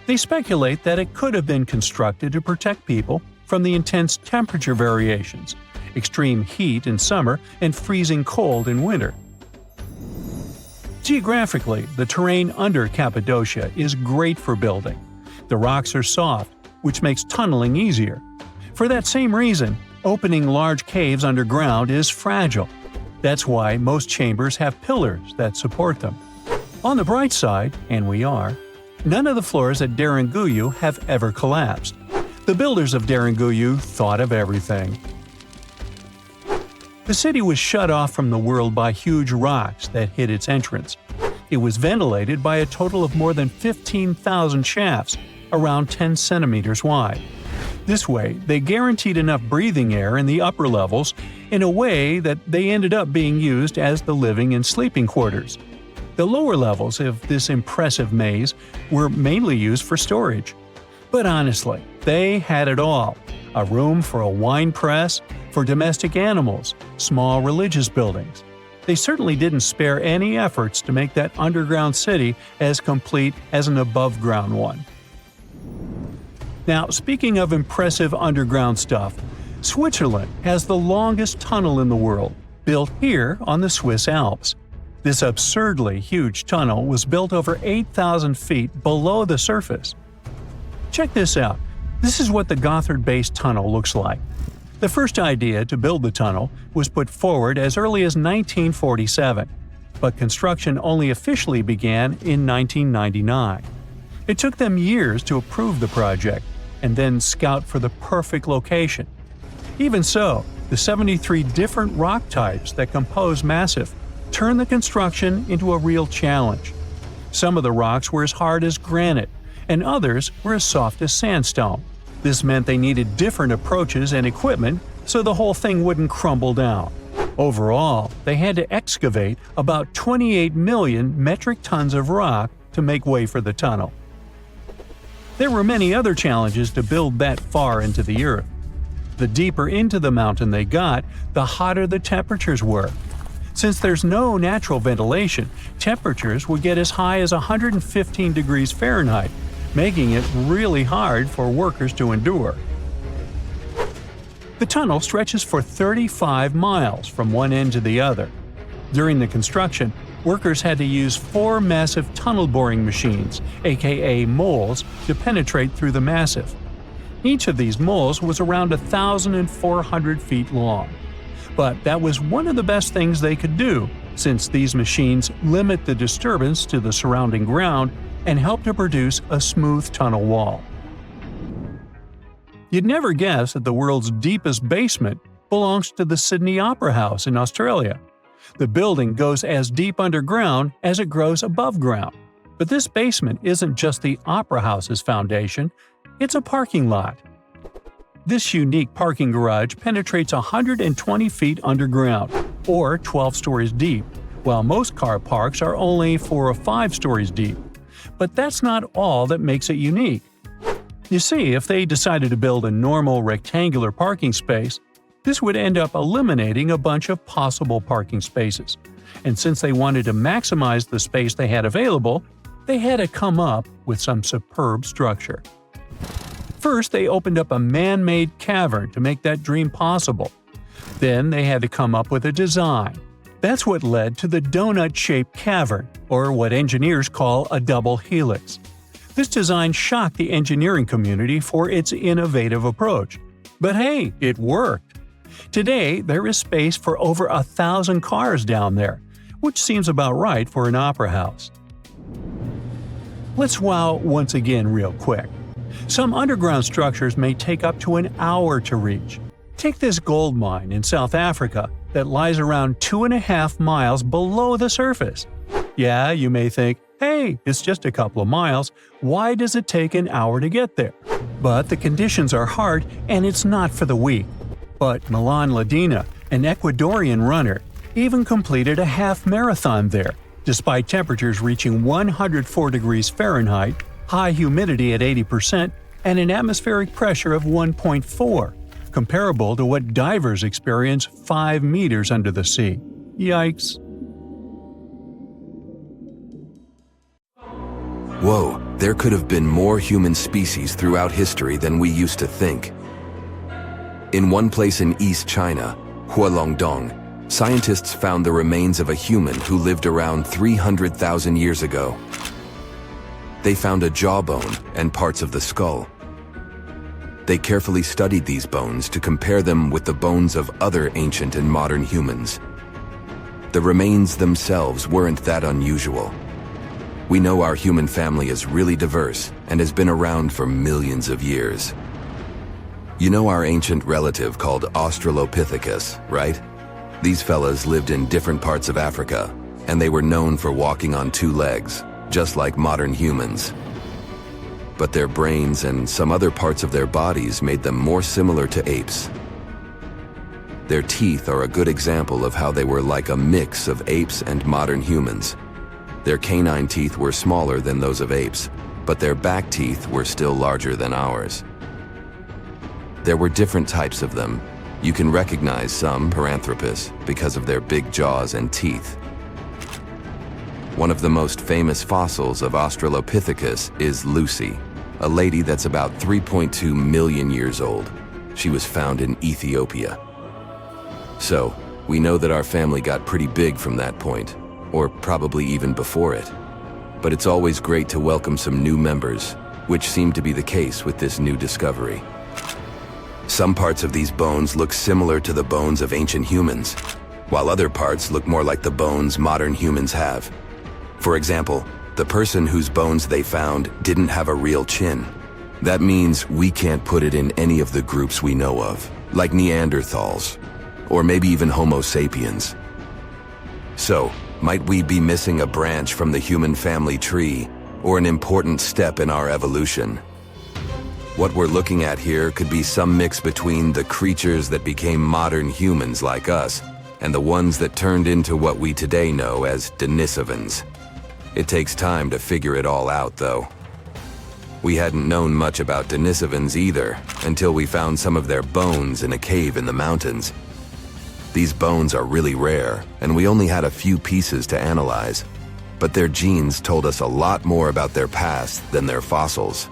They speculate that it could have been constructed to protect people from the intense temperature variations, extreme heat in summer and freezing cold in winter. Geographically, the terrain under Cappadocia is great for building. The rocks are soft, which makes tunneling easier. For that same reason, opening large caves underground is fragile. That's why most chambers have pillars that support them. On the bright side, and we are, none of the floors at Deringoyu have ever collapsed. The builders of Deringoyu thought of everything. The city was shut off from the world by huge rocks that hid its entrance. It was ventilated by a total of more than 15,000 shafts, around 10 centimeters wide. This way, they guaranteed enough breathing air in the upper levels in a way that they ended up being used as the living and sleeping quarters. The lower levels of this impressive maze were mainly used for storage. But honestly, they had it all: a room for a wine press, for domestic animals, small religious buildings. They certainly didn't spare any efforts to make that underground city as complete as an above-ground one. Now, speaking of impressive underground stuff, Switzerland has the longest tunnel in the world, built here on the Swiss Alps. This absurdly huge tunnel was built over 8,000 feet below the surface. Check this out. This is what the Gotthard-based tunnel looks like. The first idea to build the tunnel was put forward as early as 1947, but construction only officially began in 1999. It took them years to approve the project and then scout for the perfect location. Even so, the 73 different rock types that compose Massif turned the construction into a real challenge. Some of the rocks were as hard as granite, and others were as soft as sandstone. This meant they needed different approaches and equipment so the whole thing wouldn't crumble down. Overall, they had to excavate about 28 million metric tons of rock to make way for the tunnel. There were many other challenges to build that far into the earth. The deeper into the mountain they got, the hotter the temperatures were. Since there's no natural ventilation, temperatures would get as high as 115 degrees Fahrenheit, making it really hard for workers to endure. The tunnel stretches for 35 miles from one end to the other. During the construction, workers had to use 4 massive tunnel boring machines, aka moles, to penetrate through the massif. Each of these moles was around 1,400 feet long. But that was one of the best things they could do, since these machines limit the disturbance to the surrounding ground and help to produce a smooth tunnel wall. You'd never guess that the world's deepest basement belongs to the Sydney Opera House in Australia. The building goes as deep underground as it grows above ground. But this basement isn't just the Opera House's foundation, it's a parking lot. This unique parking garage penetrates 120 feet underground, or 12 stories deep, while most car parks are only 4 or 5 stories deep. But that's not all that makes it unique. You see, if they decided to build a normal rectangular parking space, this would end up eliminating a bunch of possible parking spaces. And since they wanted to maximize the space they had available, they had to come up with some superb structure. First, they opened up a man-made cavern to make that dream possible. Then they had to come up with a design. That's what led to the donut-shaped cavern, or what engineers call a double helix. This design shocked the engineering community for its innovative approach. But hey, it worked! Today, there is space for over 1,000 cars down there, which seems about right for an opera house. Let's wow once again real quick. Some underground structures may take up to an hour to reach. Take this gold mine in South Africa that lies around 2.5 miles below the surface. Yeah, you may think, hey, it's just a couple of miles, why does it take an hour to get there? But the conditions are hard and it's not for the weak. But Milan Ladina, an Ecuadorian runner, even completed a half marathon there, despite temperatures reaching 104 degrees Fahrenheit, high humidity at 80%, and an atmospheric pressure of 1.4, comparable to what divers experience 5 meters under the sea. Yikes. Whoa, there could have been more human species throughout history than we used to think. In one place in East China, Hualongdong, scientists found the remains of a human who lived around 300,000 years ago. They found a jawbone and parts of the skull. They carefully studied these bones to compare them with the bones of other ancient and modern humans. The remains themselves weren't that unusual. We know our human family is really diverse and has been around for millions of years. You know our ancient relative called Australopithecus, right? These fellas lived in different parts of Africa, and they were known for walking on 2 legs, just like modern humans. But their brains and some other parts of their bodies made them more similar to apes. Their teeth are a good example of how they were like a mix of apes and modern humans. Their canine teeth were smaller than those of apes, but their back teeth were still larger than ours. There were different types of them. You can recognize some Paranthropus because of their big jaws and teeth. One of the most famous fossils of Australopithecus is Lucy, a lady that's about 3.2 million years old. She was found in Ethiopia. So, we know that our family got pretty big from that point, or probably even before it. But it's always great to welcome some new members, which seemed to be the case with this new discovery. Some parts of these bones look similar to the bones of ancient humans, while other parts look more like the bones modern humans have. For example, the person whose bones they found didn't have a real chin. That means we can't put it in any of the groups we know of, like Neanderthals, or maybe even Homo sapiens. So, might we be missing a branch from the human family tree, or an important step in our evolution? What we're looking at here could be some mix between the creatures that became modern humans like us, and the ones that turned into what we today know as Denisovans. It takes time to figure it all out, though. We hadn't known much about Denisovans either, until we found some of their bones in a cave in the mountains. These bones are really rare, and we only had a few pieces to analyze, but their genes told us a lot more about their past than their fossils.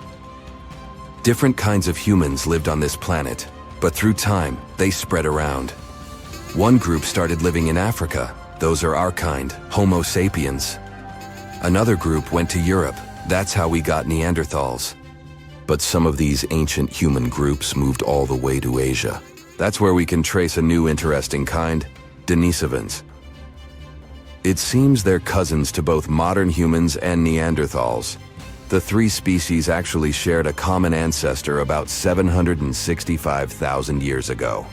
Different kinds of humans lived on this planet, but through time, they spread around. One group started living in Africa. Those are our kind, Homo sapiens. Another group went to Europe. That's how we got Neanderthals. But some of these ancient human groups moved all the way to Asia. That's where we can trace a new interesting kind, Denisovans. It seems they're cousins to both modern humans and Neanderthals. The 3 species actually shared a common ancestor about 765,000 years ago.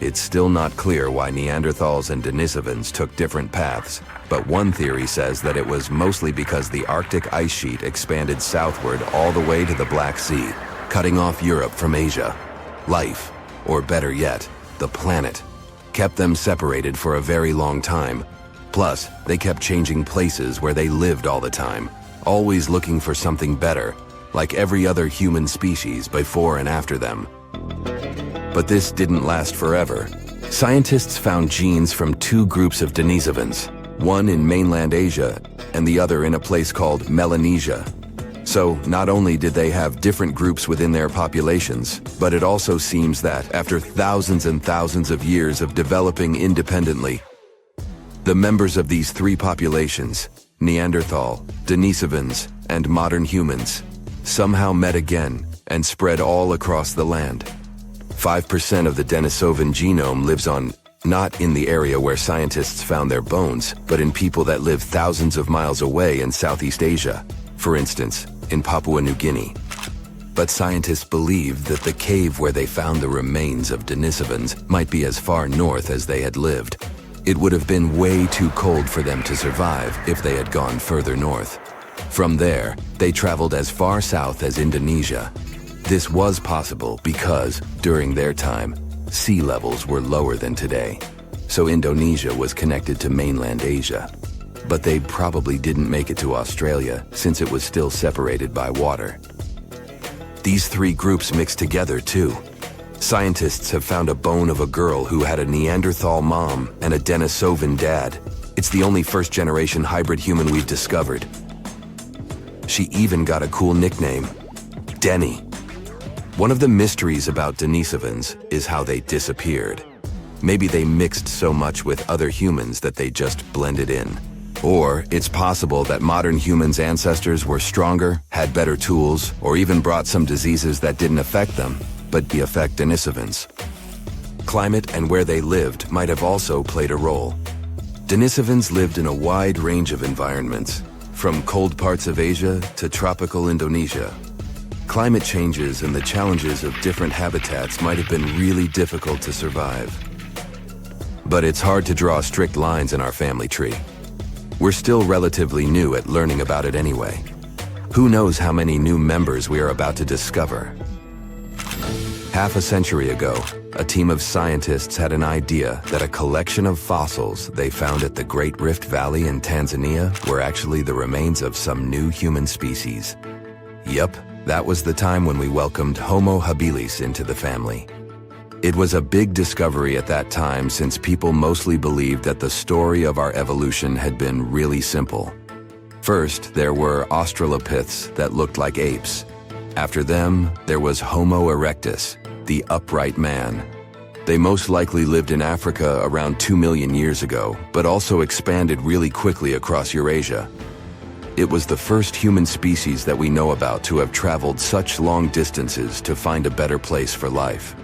It's still not clear why Neanderthals and Denisovans took different paths, but one theory says that it was mostly because the Arctic ice sheet expanded southward all the way to the Black Sea, cutting off Europe from Asia. Life, or better yet, the planet, kept them separated for a very long time. Plus, they kept changing places where they lived all the time, always looking for something better, like every other human species before and after them. But this didn't last forever. Scientists found genes from 2 groups of Denisovans, one in mainland Asia and the other in a place called Melanesia. So not only did they have different groups within their populations, but it also seems that after thousands and thousands of years of developing independently, the members of these 3 populations, Neanderthal, Denisovans, and modern humans, somehow met again and spread all across the land. 5% of the Denisovan genome lives on Not in the area where scientists found their bones, but in people that live thousands of miles away in Southeast Asia, for instance, in Papua New Guinea. But scientists believed that the cave where they found the remains of Denisovans might be as far north as they had lived. It would have been way too cold for them to survive if they had gone further north. From there, they traveled as far south as Indonesia. This was possible because, during their time, sea levels were lower than today, so Indonesia was connected to mainland Asia. But they probably didn't make it to Australia since it was still separated by water. These three groups mixed together too. Scientists have found a bone of a girl who had a Neanderthal mom and a Denisovan dad. It's the only first-generation hybrid human we've discovered. She even got a cool nickname, Denny. One of the mysteries about Denisovans is how they disappeared. Maybe they mixed so much with other humans that they just blended in. Or it's possible that modern humans' ancestors were stronger, had better tools, or even brought some diseases that didn't affect them, but affect Denisovans. Climate and where they lived might have also played a role. Denisovans lived in a wide range of environments, from cold parts of Asia to tropical Indonesia. Climate changes and the challenges of different habitats might have been really difficult to survive. But it's hard to draw strict lines in our family tree. We're still relatively new at learning about it anyway. Who knows how many new members we are about to discover? Half a century ago, a team of scientists had an idea that a collection of fossils they found at the Great Rift Valley in Tanzania were actually the remains of some new human species. Yup. That was the time when we welcomed Homo habilis into the family. It was a big discovery at that time since people mostly believed that the story of our evolution had been really simple. First, there were Australopiths that looked like apes. After them, there was Homo erectus, the upright man. They most likely lived in Africa around 2 million years ago, but also expanded really quickly across Eurasia. It was the first human species that we know about to have traveled such long distances to find a better place for life.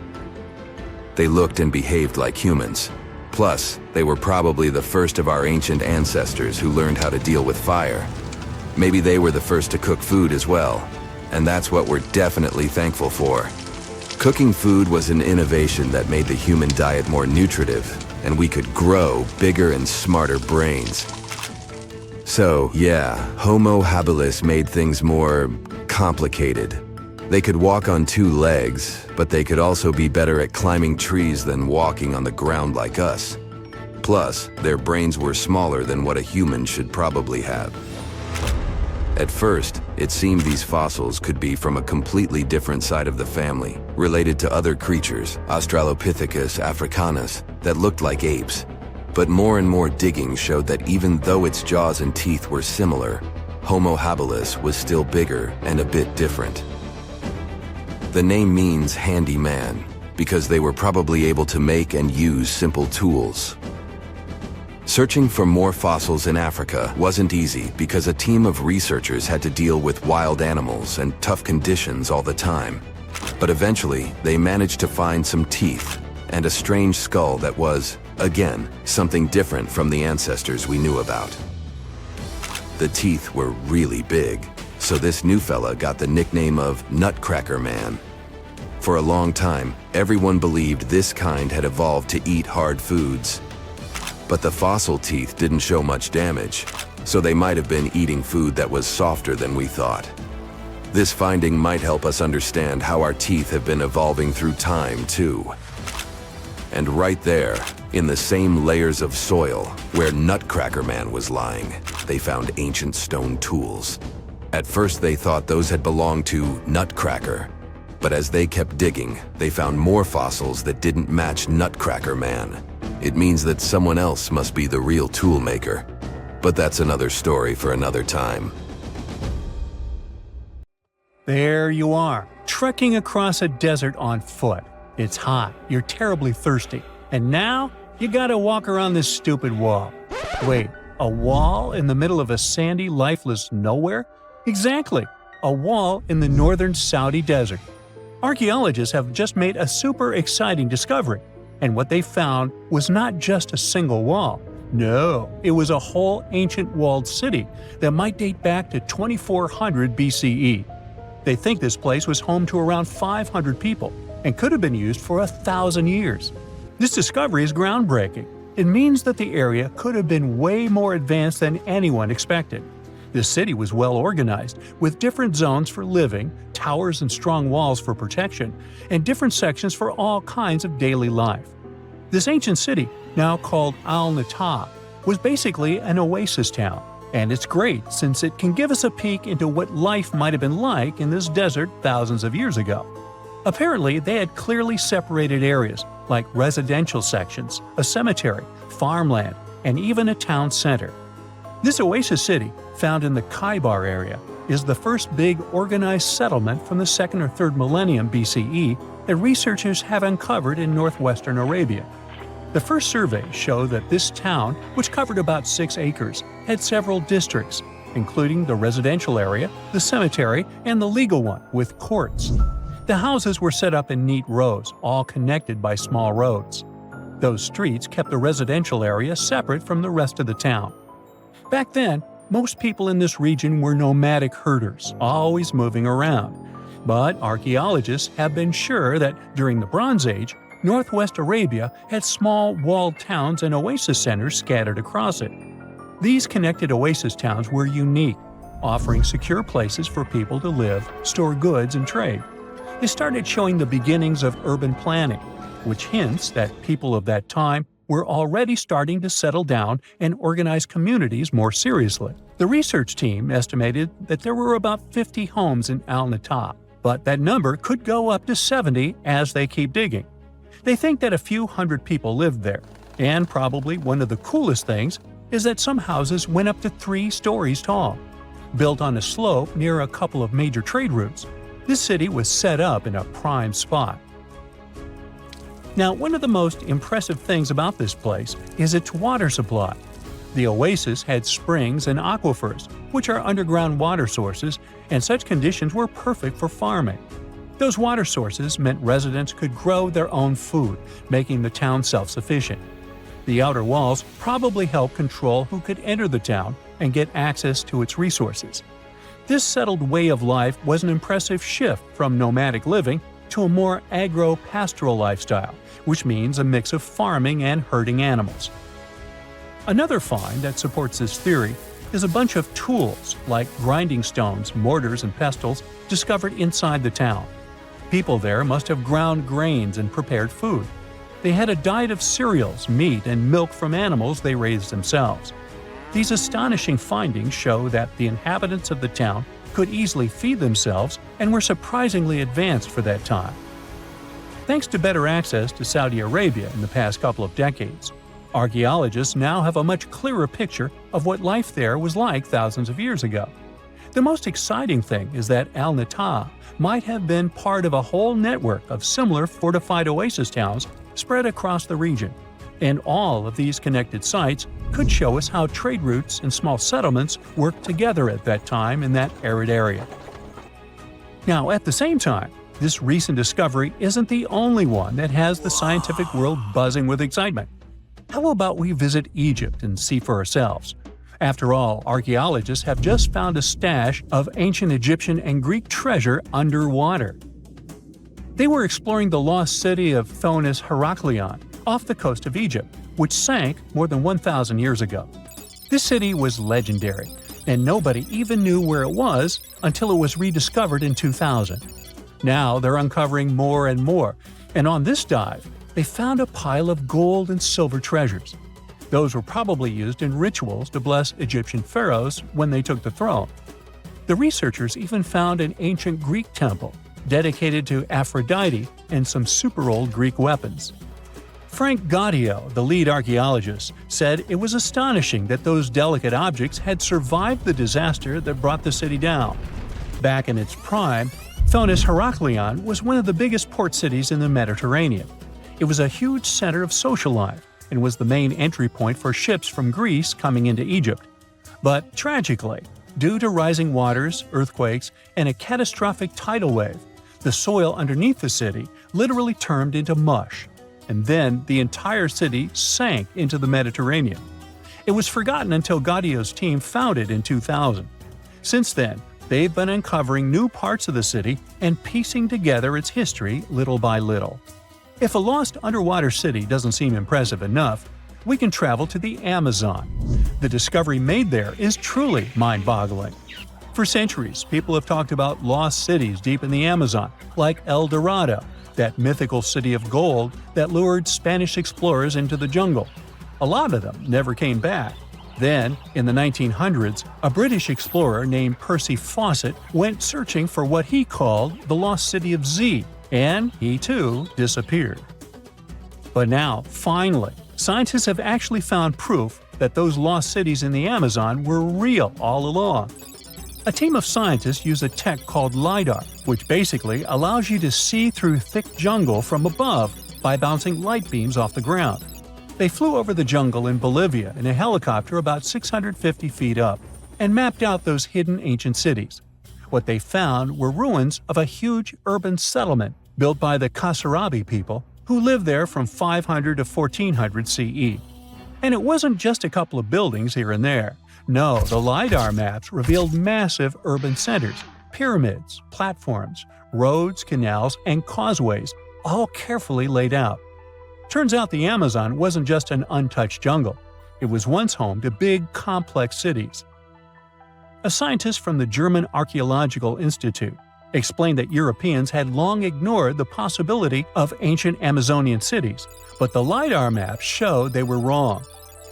They looked and behaved like humans. Plus, they were probably the first of our ancient ancestors who learned how to deal with fire. Maybe they were the first to cook food as well, and that's what we're definitely thankful for. Cooking food was an innovation that made the human diet more nutritive, and we could grow bigger and smarter brains. So, yeah, Homo habilis made things more complicated. They could walk on 2 legs, but they could also be better at climbing trees than walking on the ground like us. Plus, their brains were smaller than what a human should probably have. At first, it seemed these fossils could be from a completely different side of the family, related to other creatures, Australopithecus africanus, that looked like apes. But more and more digging showed that even though its jaws and teeth were similar, Homo habilis was still bigger and a bit different. The name means handy man, because they were probably able to make and use simple tools. Searching for more fossils in Africa wasn't easy because a team of researchers had to deal with wild animals and tough conditions all the time. But eventually, they managed to find some teeth and a strange skull that was, again, something different from the ancestors we knew about. The teeth were really big, so this new fella got the nickname of Nutcracker Man. For a long time, everyone believed this kind had evolved to eat hard foods. But the fossil teeth didn't show much damage, so they might have been eating food that was softer than we thought. This finding might help us understand how our teeth have been evolving through time, too. And right there, in the same layers of soil where Nutcracker Man was lying, they found ancient stone tools. At first they thought those had belonged to Nutcracker, but as they kept digging, they found more fossils that didn't match Nutcracker Man. It means that someone else must be the real tool maker. But that's another story for another time. There you are, trekking across a desert on foot. It's hot, you're terribly thirsty, and now you gotta walk around this stupid wall. Wait, a wall in the middle of a sandy, lifeless nowhere? Exactly, a wall in the northern Saudi desert. Archaeologists have just made a super exciting discovery. and what they found was not just a single wall. No, it was a whole ancient walled city that might date back to 2400 BCE. They think this place was home to around 500 people and could have been used for 1,000 years. This discovery is groundbreaking. It means that the area could have been way more advanced than anyone expected. The city was well organized, with different zones for living, towers and strong walls for protection, and different sections for all kinds of daily life. This ancient city, now called Al-Natta, was basically an oasis town, and it's great since it can give us a peek into what life might have been like in this desert thousands of years ago. Apparently, they had clearly separated areas, like residential sections, a cemetery, farmland, and even a town center. This oasis city, found in the Khaybar area, is the first big organized settlement from the 2nd or 3rd millennium BCE that researchers have uncovered in northwestern Arabia. The first surveys show that this town, which covered about 6 acres, had several districts, including the residential area, the cemetery, and the legal one, with courts. The houses were set up in neat rows, all connected by small roads. Those streets kept the residential area separate from the rest of the town. Back then, most people in this region were nomadic herders, always moving around. But archaeologists have been sure that during the Bronze Age, northwest Arabia had small walled towns and oasis centers scattered across it. These connected oasis towns were unique, offering secure places for people to live, store goods, and trade. They started showing the beginnings of urban planning, which hints that people of that time were already starting to settle down and organize communities more seriously. The research team estimated that there were about 50 homes in Al-Natta, but that number could go up to 70 as they keep digging. They think that a few hundred people lived there, and probably one of the coolest things is that some houses went up to 3 stories tall. Built on a slope near a couple of major trade routes, this city was set up in a prime spot. Now, one of the most impressive things about this place is its water supply. The oasis had springs and aquifers, which are underground water sources, and such conditions were perfect for farming. Those water sources meant residents could grow their own food, making the town self-sufficient. The outer walls probably helped control who could enter the town and get access to its resources. This settled way of life was an impressive shift from nomadic living to a more agro-pastoral lifestyle, which means a mix of farming and herding animals. Another find that supports this theory is a bunch of tools like grinding stones, mortars, and pestles discovered inside the town. People there must have ground grains and prepared food. They had a diet of cereals, meat, and milk from animals they raised themselves. These astonishing findings show that the inhabitants of the town could easily feed themselves and were surprisingly advanced for that time. Thanks to better access to Saudi Arabia in the past couple of decades, archaeologists now have a much clearer picture of what life there was like thousands of years ago. The most exciting thing is that Al-Natta might have been part of a whole network of similar fortified oasis towns spread across the region, and all of these connected sites could show us how trade routes and small settlements worked together at that time in that arid area. Now, at the same time, this recent discovery isn't the only one that has the scientific world buzzing with excitement. How about we visit Egypt and see for ourselves? After all, archaeologists have just found a stash of ancient Egyptian and Greek treasure underwater. They were exploring the lost city of Thonis Heraklion off the coast of Egypt, which sank more than 1,000 years ago. This city was legendary, and nobody even knew where it was until it was rediscovered in 2000. Now they're uncovering more and more, and on this dive, they found a pile of gold and silver treasures. Those were probably used in rituals to bless Egyptian pharaohs when they took the throne. The researchers even found an ancient Greek temple dedicated to Aphrodite and some super old Greek weapons. Frank Gaudio, the lead archaeologist, said it was astonishing that those delicate objects had survived the disaster that brought the city down. Back in its prime, Thonis Heraklion was one of the biggest port cities in the Mediterranean. It was a huge center of social life and was the main entry point for ships from Greece coming into Egypt. But tragically, due to rising waters, earthquakes, and a catastrophic tidal wave, the soil underneath the city literally turned into mush. and then the entire city sank into the Mediterranean. It was forgotten until Gaudio's team found it in 2000. Since then, they've been uncovering new parts of the city and piecing together its history little by little. If a lost underwater city doesn't seem impressive enough, we can travel to the Amazon. The discovery made there is truly mind-boggling. For centuries, people have talked about lost cities deep in the Amazon, like El Dorado, that mythical city of gold that lured Spanish explorers into the jungle. A lot of them never came back. Then, in the 1900s, a British explorer named Percy Fawcett went searching for what he called the lost city of Z, and he too disappeared. But now, finally, scientists have actually found proof that those lost cities in the Amazon were real all along. A team of scientists use a tech called LiDAR, which basically allows you to see through thick jungle from above by bouncing light beams off the ground. They flew over the jungle in Bolivia in a helicopter about 650 feet up and mapped out those hidden ancient cities. What they found were ruins of a huge urban settlement built by the Kasarabi people who lived there from 500 to 1400 CE. And it wasn't just a couple of buildings here and there. No, the LiDAR maps revealed massive urban centers, pyramids, platforms, roads, canals, and causeways, all carefully laid out. Turns out the Amazon wasn't just an untouched jungle. It was once home to big, complex cities. A scientist from the German Archaeological Institute explained that Europeans had long ignored the possibility of ancient Amazonian cities, but the LiDAR maps show they were wrong.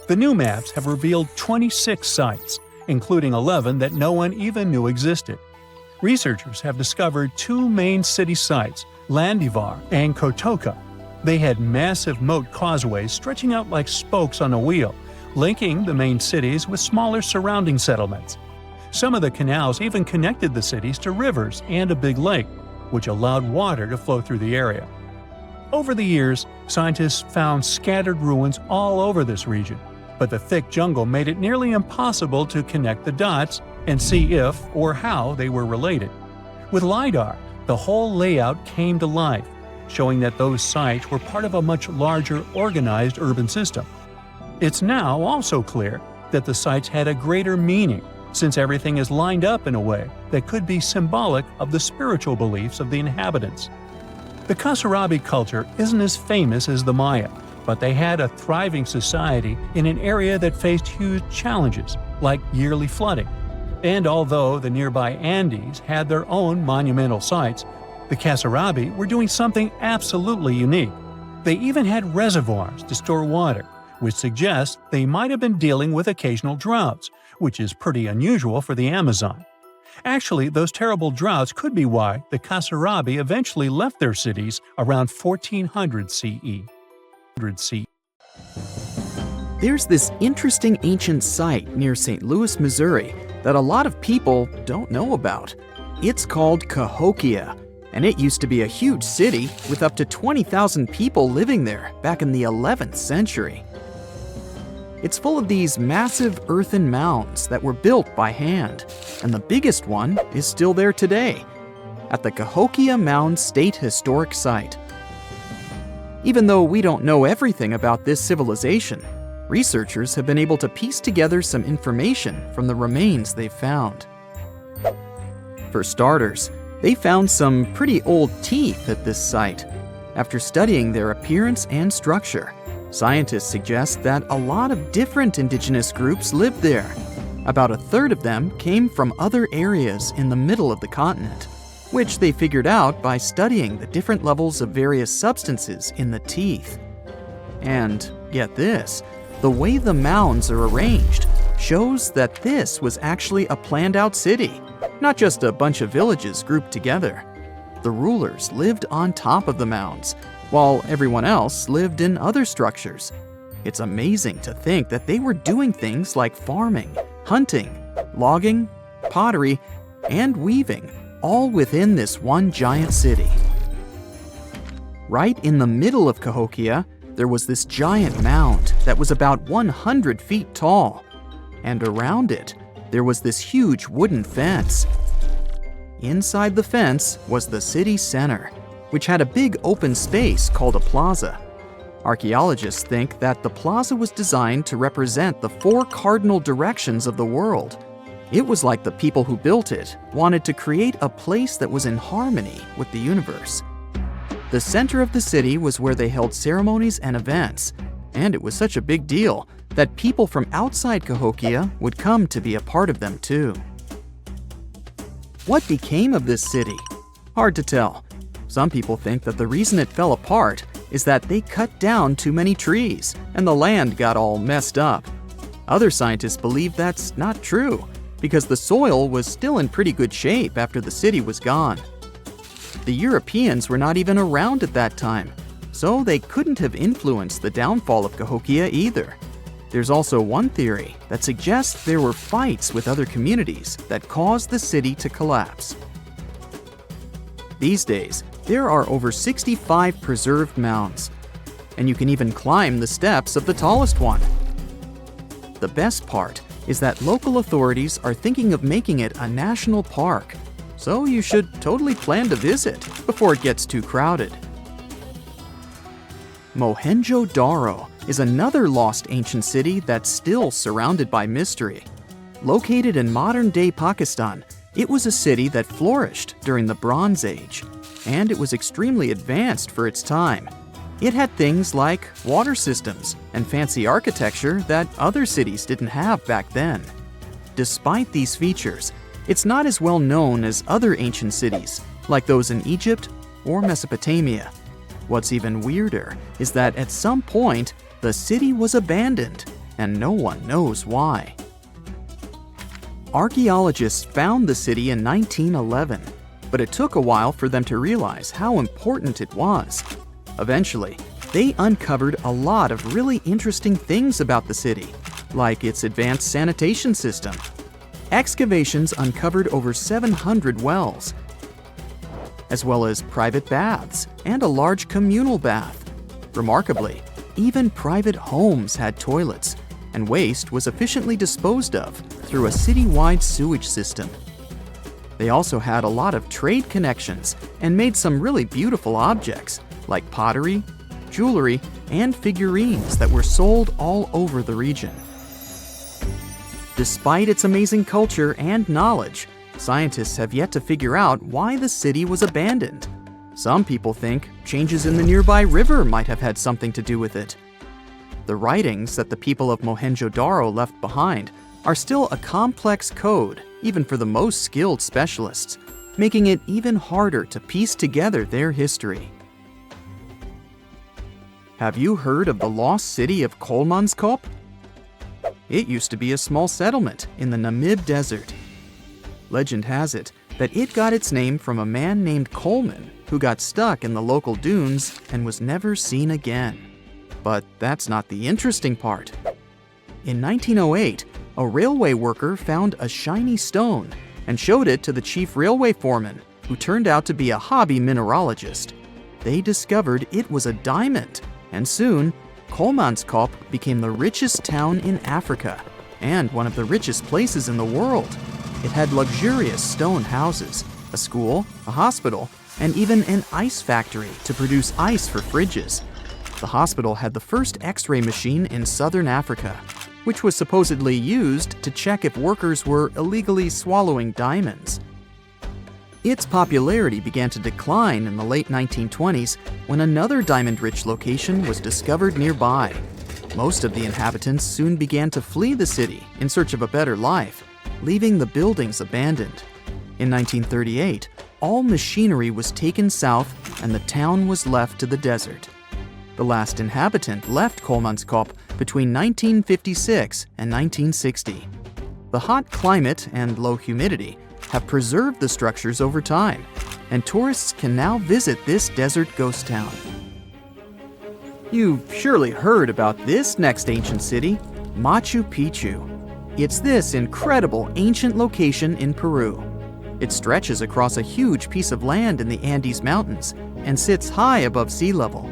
The new maps have revealed 26 sites, including 11 that no one even knew existed. Researchers have discovered two main city sites, Landivar and Kotoka. They had massive moat causeways stretching out like spokes on a wheel, linking the main cities with smaller surrounding settlements. Some of the canals even connected the cities to rivers and a big lake, which allowed water to flow through the area. Over the years, scientists found scattered ruins all over this region, but the thick jungle made it nearly impossible to connect the dots and see if or how they were related. With LiDAR, the whole layout came to life, showing that those sites were part of a much larger organized urban system. It's now also clear that the sites had a greater meaning, since everything is lined up in a way that could be symbolic of the spiritual beliefs of the inhabitants. The Kasarabi culture isn't as famous as the Maya, but they had a thriving society in an area that faced huge challenges, like yearly flooding. And although the nearby Andes had their own monumental sites, the Kasarabi were doing something absolutely unique. They even had reservoirs to store water, which suggests they might have been dealing with occasional droughts, which is pretty unusual for the Amazon. Actually, those terrible droughts could be why the Kasarabi eventually left their cities around 1400 CE. There's this interesting ancient site near St. Louis, Missouri, that a lot of people don't know about. It's called Cahokia, and it used to be a huge city with up to 20,000 people living there back in the 11th century. It's full of these massive earthen mounds that were built by hand, and the biggest one is still there today, at the Cahokia Mound State Historic Site. Even though we don't know everything about this civilization, researchers have been able to piece together some information from the remains they've found. For starters, they found some pretty old teeth at this site. After studying their appearance and structure, scientists suggest that a lot of different indigenous groups lived there. About a third of them came from other areas in the middle of the continent, which they figured out by studying the different levels of various substances in the teeth. And get this, the way the mounds are arranged shows that this was actually a planned-out city, not just a bunch of villages grouped together. The rulers lived on top of the mounds, while everyone else lived in other structures. It's amazing to think that they were doing things like farming, hunting, logging, pottery, and weaving, all within this one giant city. Right in the middle of Cahokia, there was this giant mound that was about 100 feet tall, and around it, there was this huge wooden fence. Inside the fence was the city center, which had a big open space called a plaza. Archaeologists think that the plaza was designed to represent the 4 cardinal directions of the world. It was like the people who built it wanted to create a place that was in harmony with the universe. The center of the city was where they held ceremonies and events, and it was such a big deal that people from outside Cahokia would come to be a part of them too. What became of this city? Hard to tell. Some people think that the reason it fell apart is that they cut down too many trees and the land got all messed up. Other scientists believe that's not true because the soil was still in pretty good shape after the city was gone. The Europeans were not even around at that time, so they couldn't have influenced the downfall of Cahokia either. There's also one theory that suggests there were fights with other communities that caused the city to collapse. These days, there are over 65 preserved mounds, and you can even climb the steps of the tallest one. The best part is that local authorities are thinking of making it a national park, so you should totally plan to visit before it gets too crowded. Mohenjo-Daro is another lost ancient city that's still surrounded by mystery. Located in modern-day Pakistan, it was a city that flourished during the Bronze Age, and it was extremely advanced for its time. It had things like water systems and fancy architecture that other cities didn't have back then. Despite these features, it's not as well known as other ancient cities, like those in Egypt or Mesopotamia. What's even weirder is that at some point, the city was abandoned, and no one knows why. Archaeologists found the city in 1911, but it took a while for them to realize how important it was. Eventually, they uncovered a lot of really interesting things about the city, like its advanced sanitation system. Excavations uncovered over 700 wells, as well as private baths and a large communal bath. Remarkably, even private homes had toilets, and waste was efficiently disposed of through a citywide sewage system. They also had a lot of trade connections and made some really beautiful objects, like pottery, jewelry, and figurines that were sold all over the region. Despite its amazing culture and knowledge, scientists have yet to figure out why the city was abandoned. Some people think changes in the nearby river might have had something to do with it. The writings that the people of Mohenjo-Daro left behind are still a complex code, even for the most skilled specialists, making it even harder to piece together their history. Have you heard of the lost city of Kolmanskop? It used to be a small settlement in the Namib Desert. Legend has it that it got its name from a man named Coleman who got stuck in the local dunes and was never seen again. But that's not the interesting part. In 1908, a railway worker found a shiny stone and showed it to the chief railway foreman, who turned out to be a hobby mineralogist. They discovered it was a diamond, and soon, Kolmanskop became the richest town in Africa and one of the richest places in the world. It had luxurious stone houses, a school, a hospital, and even an ice factory to produce ice for fridges. The hospital had the first X-ray machine in southern Africa, which was supposedly used to check if workers were illegally swallowing diamonds. Its popularity began to decline in the late 1920s when another diamond-rich location was discovered nearby. Most of the inhabitants soon began to flee the city in search of a better life, leaving the buildings abandoned. In 1938, all machinery was taken south and the town was left to the desert. The last inhabitant left Kolmanskop between 1956 and 1960. The hot climate and low humidity have preserved the structures over time, and tourists can now visit this desert ghost town. You've surely heard about this next ancient city, Machu Picchu. It's this incredible ancient location in Peru. It stretches across a huge piece of land in the Andes Mountains and sits high above sea level.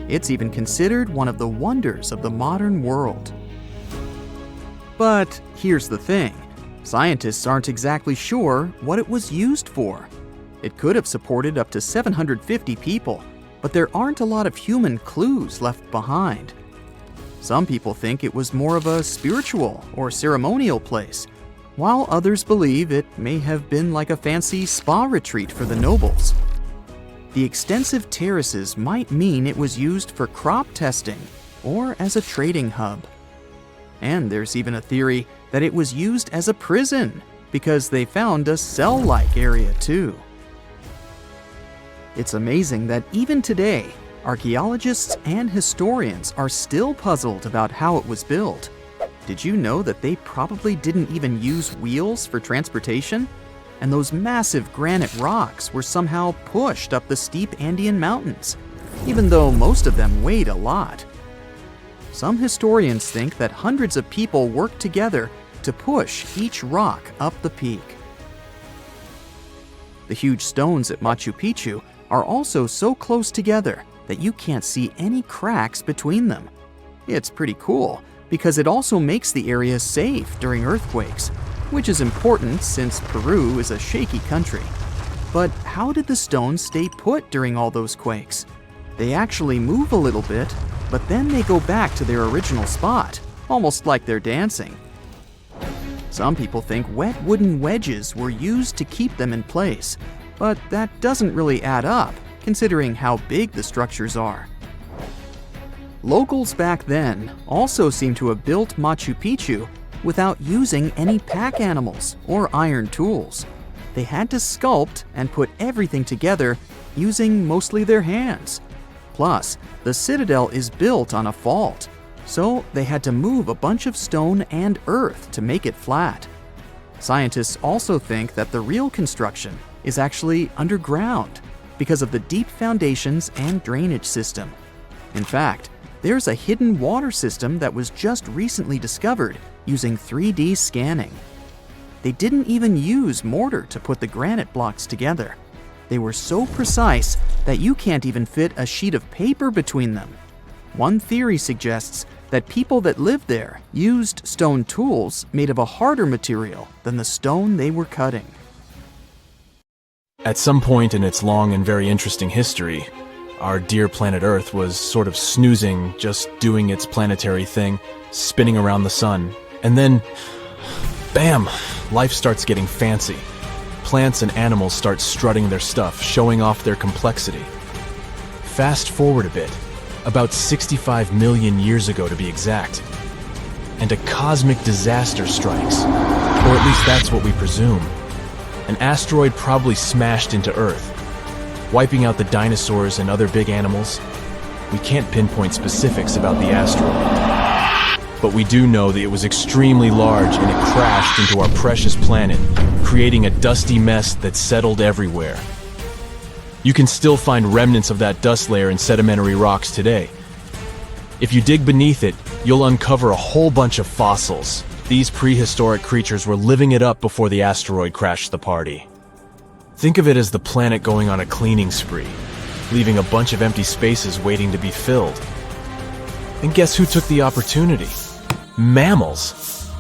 It's even considered one of the wonders of the modern world. But here's the thing. Scientists aren't exactly sure what it was used for. It could have supported up to 750 people, but there aren't a lot of human clues left behind. Some people think it was more of a spiritual or ceremonial place, while others believe it may have been like a fancy spa retreat for the nobles. The extensive terraces might mean it was used for crop testing or as a trading hub. And there's even a theory that it was used as a prison because they found a cell-like area too. It's amazing that even today, archaeologists and historians are still puzzled about how it was built. Did you know that they probably didn't even use wheels for transportation? And those massive granite rocks were somehow pushed up the steep Andean mountains, even though most of them weighed a lot. Some historians think that hundreds of people worked together to push each rock up the peak. The huge stones at Machu Picchu are also so close together that you can't see any cracks between them. It's pretty cool because it also makes the area safe during earthquakes, which is important since Peru is a shaky country. But how did the stones stay put during all those quakes? They actually move a little bit, but then they go back to their original spot, almost like they're dancing. Some people think wet wooden wedges were used to keep them in place, but that doesn't really add up, considering how big the structures are. Locals back then also seem to have built Machu Picchu without using any pack animals or iron tools. They had to sculpt and put everything together using mostly their hands. Plus, the citadel is built on a fault, so they had to move a bunch of stone and earth to make it flat. Scientists also think that the real construction is actually underground because of the deep foundations and drainage system. In fact, there's a hidden water system that was just recently discovered using 3D scanning. They didn't even use mortar to put the granite blocks together. They were so precise that you can't even fit a sheet of paper between them. One theory suggests that people that lived there used stone tools made of a harder material than the stone they were cutting. At some point in its long and very interesting history, our dear planet Earth was sort of snoozing, just doing its planetary thing, spinning around the sun. And then, bam, life starts getting fancy. Plants and animals start strutting their stuff, showing off their complexity. Fast forward a bit, about 65 million years ago to be exact, and a cosmic disaster strikes, or at least that's what we presume. An asteroid probably smashed into Earth, wiping out the dinosaurs and other big animals. We can't pinpoint specifics about the asteroid, but we do know that it was extremely large and it crashed into our precious planet, creating a dusty mess that settled everywhere. You can still find remnants of that dust layer in sedimentary rocks today. If you dig beneath it, you'll uncover a whole bunch of fossils. These prehistoric creatures were living it up before the asteroid crashed the party. Think of it as the planet going on a cleaning spree, leaving a bunch of empty spaces waiting to be filled. And guess who took the opportunity? Mammals.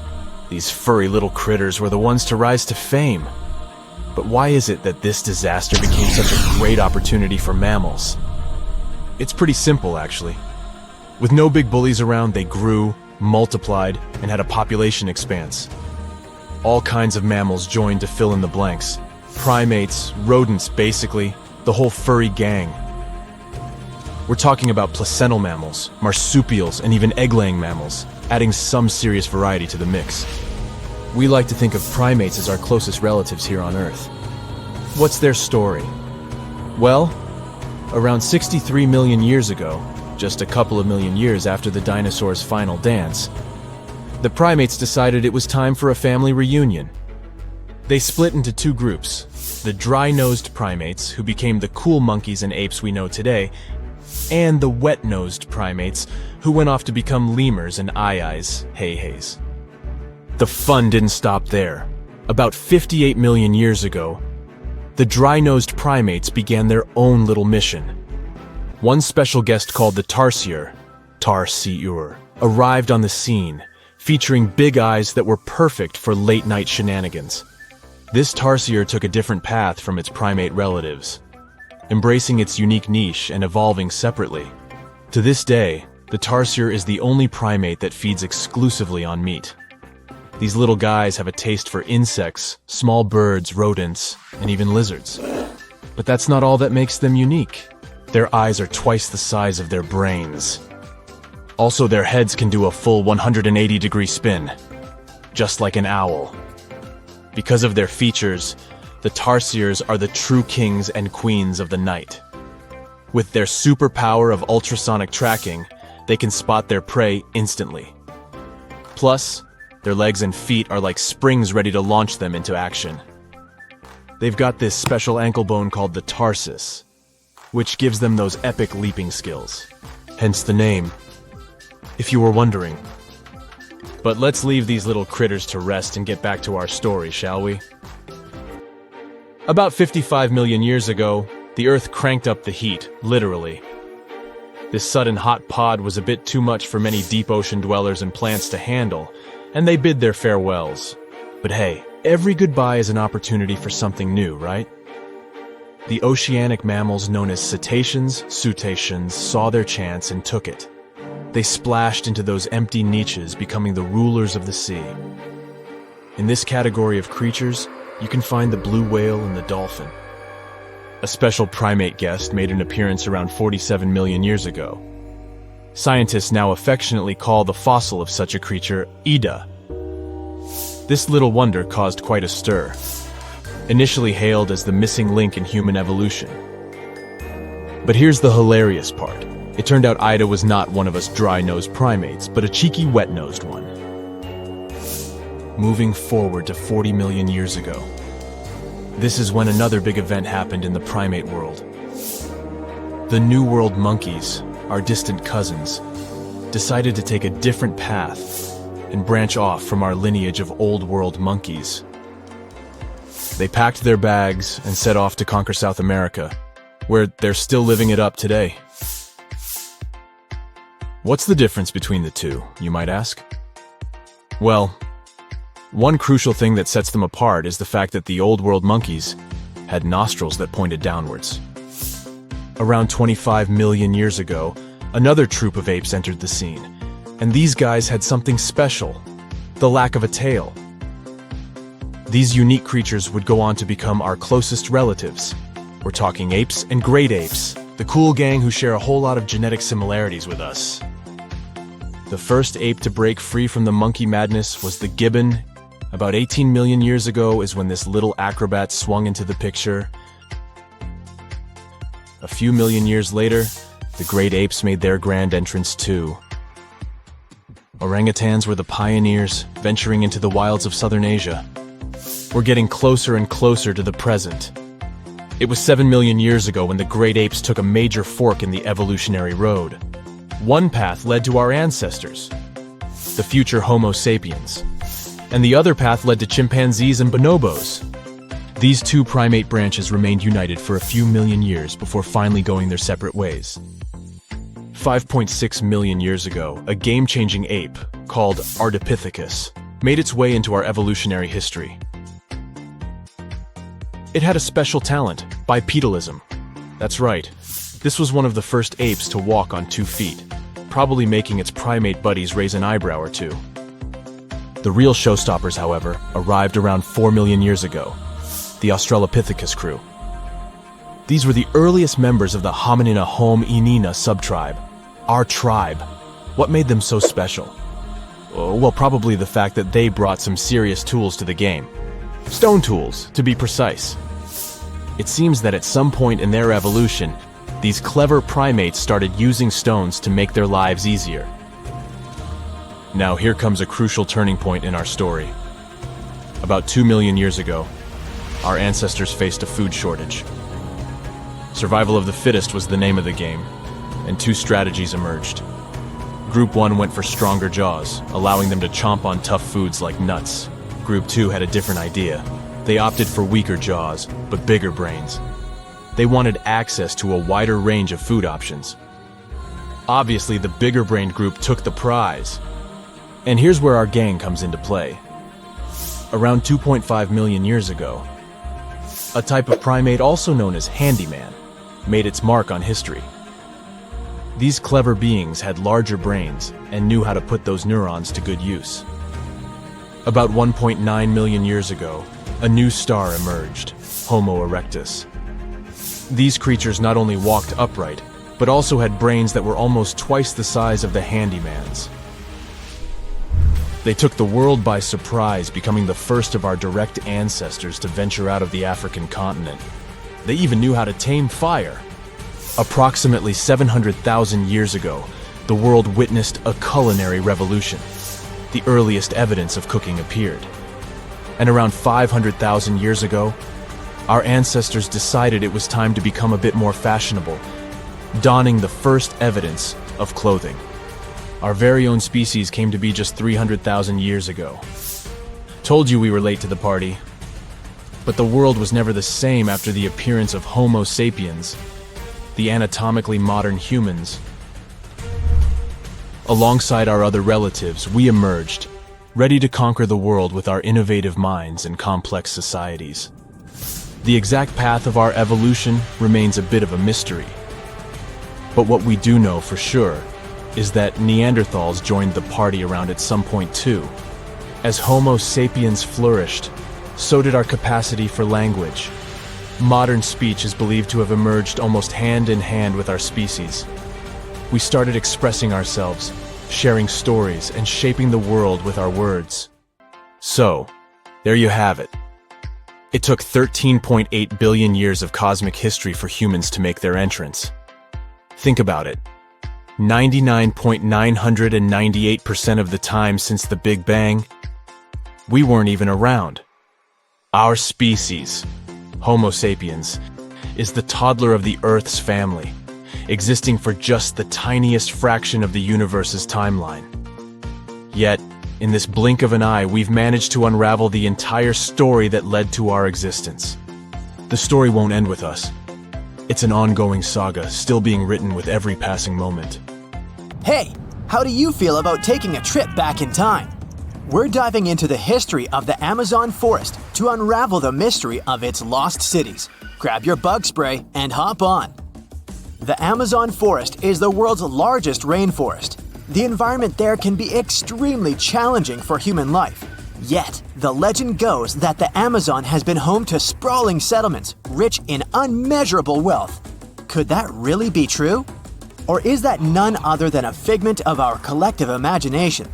These furry little critters were the ones to rise to fame. But why is it that this disaster became such a great opportunity for mammals? It's pretty simple, actually. With no big bullies around, they grew, multiplied, and had a population expanse. All kinds of mammals joined to fill in the blanks. Primates, rodents, basically, the whole furry gang. We're talking about placental mammals, marsupials, and even egg-laying mammals, adding some serious variety to the mix. We like to think of primates as our closest relatives here on Earth. What's their story? Well, around 63 million years ago, just a couple of million years after the dinosaurs' final dance, the primates decided it was time for a family reunion. They split into two groups, the dry-nosed primates, who became the cool monkeys and apes we know today, and the wet-nosed primates, who went off to become lemurs and aye-ayes, hey-hays. The fun didn't stop there. About 58 million years ago, the dry-nosed primates began their own little mission. One special guest called the tarsier, arrived on the scene, featuring big eyes that were perfect for late-night shenanigans. This tarsier took a different path from its primate relatives. embracing its unique niche and evolving separately. To this day, the tarsier is the only primate that feeds exclusively on meat. These little guys have a taste for insects, small birds, rodents, and even lizards. But that's not all that makes them unique. Their eyes are twice the size of their brains. Also, their heads can do a full 180-degree spin, just like an owl. Because of their features, the tarsiers are the true kings and queens of the night. With their superpower of ultrasonic tracking, they can spot their prey instantly. Plus, their legs and feet are like springs ready to launch them into action. They've got this special ankle bone called the tarsus, which gives them those epic leaping skills. Hence the name, if you were wondering. But let's leave these little critters to rest and get back to our story, shall we? About 55 million years ago, the Earth cranked up the heat, literally. This sudden hot pod was a bit too much for many deep ocean dwellers and plants to handle, and they bid their farewells. But hey, every goodbye is an opportunity for something new, right? The oceanic mammals known as cetaceans, saw their chance and took it. They splashed into those empty niches, becoming the rulers of the sea. In this category of creatures, you can find the blue whale and the dolphin. A special primate guest made an appearance around 47 million years ago. Scientists now affectionately call the fossil of such a creature Ida. This little wonder caused quite a stir. Initially hailed as the missing link in human evolution. But here's the hilarious part. It turned out Ida was not one of us dry-nosed primates, but a cheeky wet-nosed one. Moving forward to 40 million years ago. This is when another big event happened in the primate world. The New World monkeys, our distant cousins, decided to take a different path and branch off from our lineage of Old World monkeys. They packed their bags and set off to conquer South America, where they're still living it up today. What's the difference between the two, you might ask? Well, one crucial thing that sets them apart is the fact that the Old World monkeys had nostrils that pointed downwards. Around 25 million years ago, another troop of apes entered the scene, and these guys had something special, the lack of a tail. These unique creatures would go on to become our closest relatives. We're talking apes and great apes, the cool gang who share a whole lot of genetic similarities with us. The first ape to break free from the monkey madness was the gibbon. About 18 million years ago is when this little acrobat swung into the picture. A few million years later, the great apes made their grand entrance too. Orangutans were the pioneers, venturing into the wilds of southern Asia. We're getting closer and closer to the present. It was 7 million years ago when the great apes took a major fork in the evolutionary road. One path led to our ancestors, the future Homo sapiens, and the other path led to chimpanzees and bonobos. These two primate branches remained united for a few million years before finally going their separate ways. 5.6 million years ago, a game-changing ape called Ardipithecus made its way into our evolutionary history. It had a special talent, bipedalism. That's right, this was one of the first apes to walk on 2 feet, probably making its primate buddies raise an eyebrow or two. The real showstoppers, however, arrived around 4 million years ago, the Australopithecus crew. These were the earliest members of the Hominina hominina subtribe, our tribe. What made them so special? Well, probably the fact that they brought some serious tools to the game. Stone tools, to be precise. It seems that at some point in their evolution, these clever primates started using stones to make their lives easier. Now here comes a crucial turning point in our story. About 2 million years ago, our ancestors faced a food shortage. Survival of the fittest was the name of the game, and 2 strategies emerged. Group 1 went for stronger jaws, allowing them to chomp on tough foods like nuts. Group 2 had a different idea. They opted for weaker jaws, but bigger brains. They wanted access to a wider range of food options. Obviously, the bigger-brained group took the prize. And here's where our gang comes into play. Around 2.5 million years ago, a type of primate also known as handyman made its mark on history. These clever beings had larger brains and knew how to put those neurons to good use. About 1.9 million years ago, a new star emerged, Homo erectus. These creatures not only walked upright, but also had brains that were almost twice the size of the handyman's. They took the world by surprise, becoming the first of our direct ancestors to venture out of the African continent. They even knew how to tame fire. Approximately 700,000 years ago, the world witnessed a culinary revolution. The earliest evidence of cooking appeared. And around 500,000 years ago, our ancestors decided it was time to become a bit more fashionable, donning the first evidence of clothing. Our very own species came to be just 300,000 years ago. Told you we were late to the party. But the world was never the same after the appearance of Homo sapiens, the anatomically modern humans. Alongside our other relatives, we emerged, ready to conquer the world with our innovative minds and complex societies. The exact path of our evolution remains a bit of a mystery. But what we do know for sure is that Neanderthals joined the party around at some point too. As Homo sapiens flourished, so did our capacity for language. Modern speech is believed to have emerged almost hand in hand with our species. We started expressing ourselves, sharing stories, and shaping the world with our words. So, there you have it. It took 13.8 billion years of cosmic history for humans to make their entrance. Think about it. 99.998% of the time since the Big Bang, we weren't even around. Our species, Homo sapiens, is the toddler of the Earth's family, existing for just the tiniest fraction of the universe's timeline. Yet, in this blink of an eye, we've managed to unravel the entire story that led to our existence. The story won't end with us. It's an ongoing saga, still being written with every passing moment. Hey, how do you feel about taking a trip back in time? We're diving into the history of the Amazon forest to unravel the mystery of its lost cities. Grab your bug spray and hop on. The Amazon forest is the world's largest rainforest. The environment there can be extremely challenging for human life. Yet, the legend goes that the Amazon has been home to sprawling settlements, rich in unmeasurable wealth. Could that really be true? Or is that none other than a figment of our collective imagination?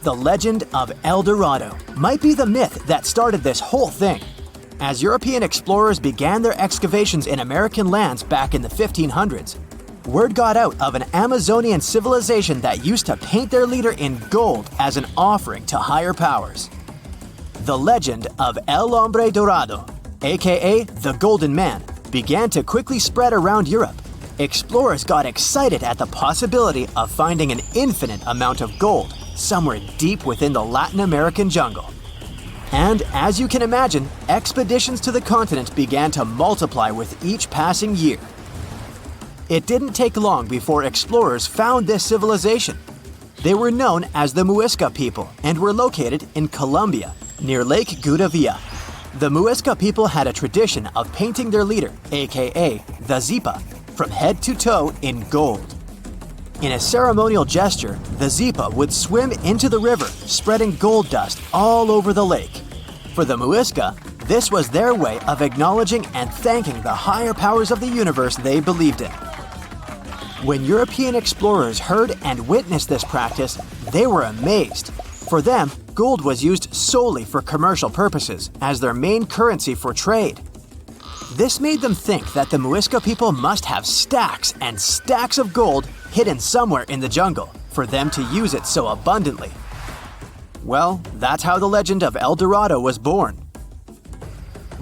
The legend of El Dorado might be the myth that started this whole thing. As European explorers began their excavations in American lands back in the 1500s, word got out of an Amazonian civilization that used to paint their leader in gold as an offering to higher powers. The legend of El Hombre Dorado, aka the Golden Man, began to quickly spread around Europe. Explorers got excited at the possibility of finding an infinite amount of gold somewhere deep within the Latin American jungle. And as you can imagine, expeditions to the continent began to multiply with each passing year. It didn't take long before explorers found this civilization. They were known as the Muisca people and were located in Colombia, near Lake Gudavia. The Muisca people had a tradition of painting their leader, aka the Zipa, from head to toe in gold. In a ceremonial gesture, the Zipa would swim into the river, spreading gold dust all over the lake. For the Muisca, this was their way of acknowledging and thanking the higher powers of the universe they believed in. When European explorers heard and witnessed this practice, they were amazed. For them, gold was used solely for commercial purposes as their main currency for trade. This made them think that the Muisca people must have stacks and stacks of gold hidden somewhere in the jungle for them to use it so abundantly. Well, that's how the legend of El Dorado was born.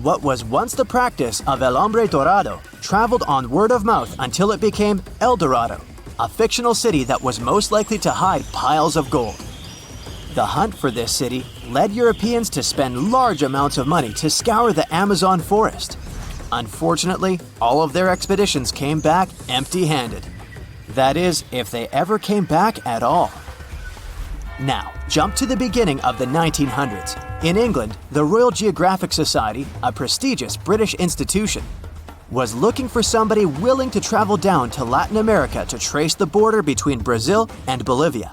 What was once the practice of El Hombre Dorado traveled on word of mouth until it became El Dorado, a fictional city that was most likely to hide piles of gold. The hunt for this city led Europeans to spend large amounts of money to scour the Amazon forest. Unfortunately, all of their expeditions came back empty-handed. That is, if they ever came back at all. Now, jump to the beginning of the 1900s. In England, the Royal Geographic Society, a prestigious British institution, was looking for somebody willing to travel down to Latin America to trace the border between Brazil and Bolivia.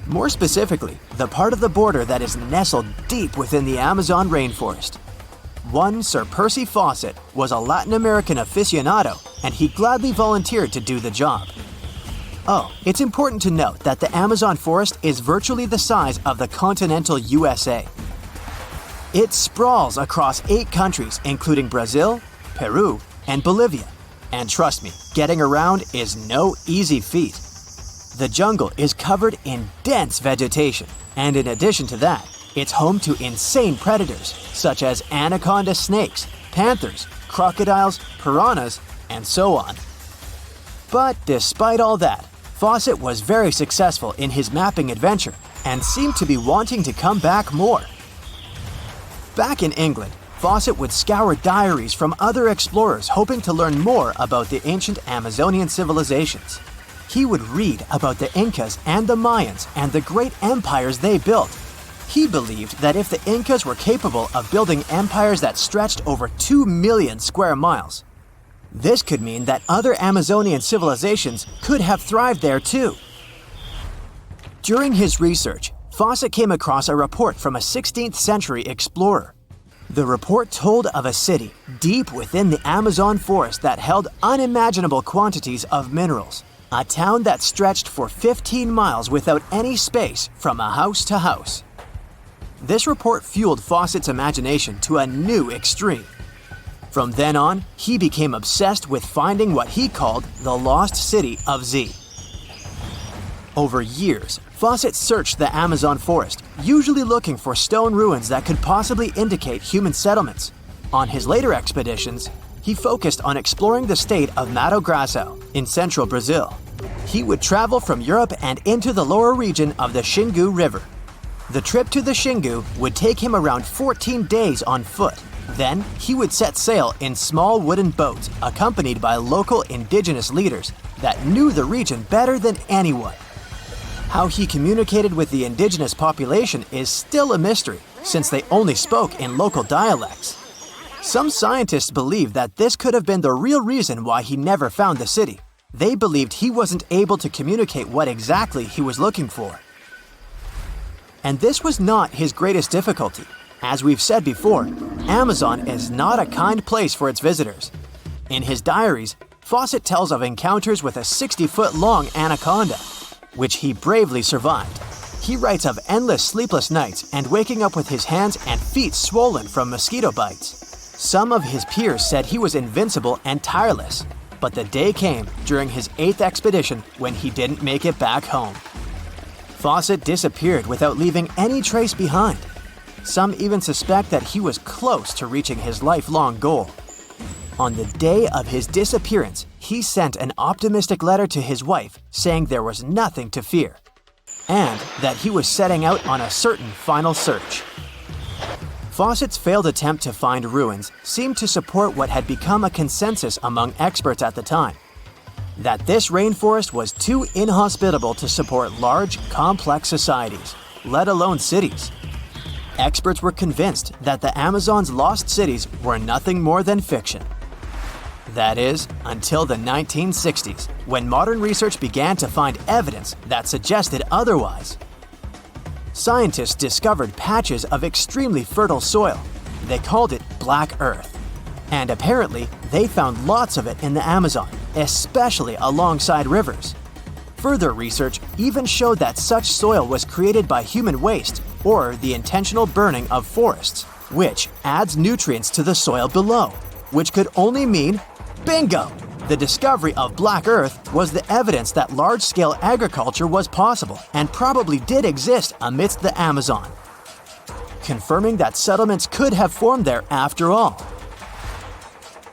More specifically, the part of the border that is nestled deep within the Amazon rainforest. One Sir Percy Fawcett was a Latin American aficionado, and he gladly volunteered to do the job. Oh, it's important to note that the Amazon forest is virtually the size of the continental USA. It sprawls across 8 countries, including Brazil, Peru, and Bolivia. And trust me, getting around is no easy feat. The jungle is covered in dense vegetation, and in addition to that, it's home to insane predators such as anaconda snakes, panthers, crocodiles, piranhas, and so on. But despite all that, Fawcett was very successful in his mapping adventure and seemed to be wanting to come back more. Back in England, Fawcett would scour diaries from other explorers hoping to learn more about the ancient Amazonian civilizations. He would read about the Incas and the Mayans and the great empires they built. He believed that if the Incas were capable of building empires that stretched over 2 million square miles, this could mean that other Amazonian civilizations could have thrived there too. During his research, Fawcett came across a report from a 16th century explorer. The report told of a city deep within the Amazon forest that held unimaginable quantities of minerals. A town that stretched for 15 miles without any space from a house to house. This report fueled Fawcett's imagination to a new extreme. From then on, he became obsessed with finding what he called the lost city of Z. Over years, Fawcett searched the Amazon forest, usually looking for stone ruins that could possibly indicate human settlements. On his later expeditions, he focused on exploring the state of Mato Grosso in central Brazil. He would travel from Europe and into the lower region of the Xingu River. The trip to the Xingu would take him around 14 days on foot. Then, he would set sail in small wooden boats accompanied by local indigenous leaders that knew the region better than anyone. How he communicated with the indigenous population is still a mystery, since they only spoke in local dialects. Some scientists believe that this could have been the real reason why he never found the city. They believed he wasn't able to communicate what exactly he was looking for. And this was not his greatest difficulty. As we've said before, Amazon is not a kind place for its visitors. In his diaries, Fawcett tells of encounters with a 60-foot-long anaconda, which he bravely survived. He writes of endless sleepless nights and waking up with his hands and feet swollen from mosquito bites. Some of his peers said he was invincible and tireless, but the day came during his 8th expedition when he didn't make it back home. Fawcett disappeared without leaving any trace behind. Some even suspect that he was close to reaching his lifelong goal. On the day of his disappearance, he sent an optimistic letter to his wife saying there was nothing to fear, and that he was setting out on a certain final search. Fawcett's failed attempt to find ruins seemed to support what had become a consensus among experts at the time, that this rainforest was too inhospitable to support large, complex societies, let alone cities. Experts were convinced that the Amazon's lost cities were nothing more than fiction. That is, until the 1960s, when modern research began to find evidence that suggested otherwise. Scientists discovered patches of extremely fertile soil. They called it Black Earth. And apparently, they found lots of it in the Amazon, especially alongside rivers. Further research even showed that such soil was created by human waste or the intentional burning of forests, which adds nutrients to the soil below, which could only mean bingo! The discovery of Black Earth was the evidence that large-scale agriculture was possible and probably did exist amidst the Amazon, confirming that settlements could have formed there after all.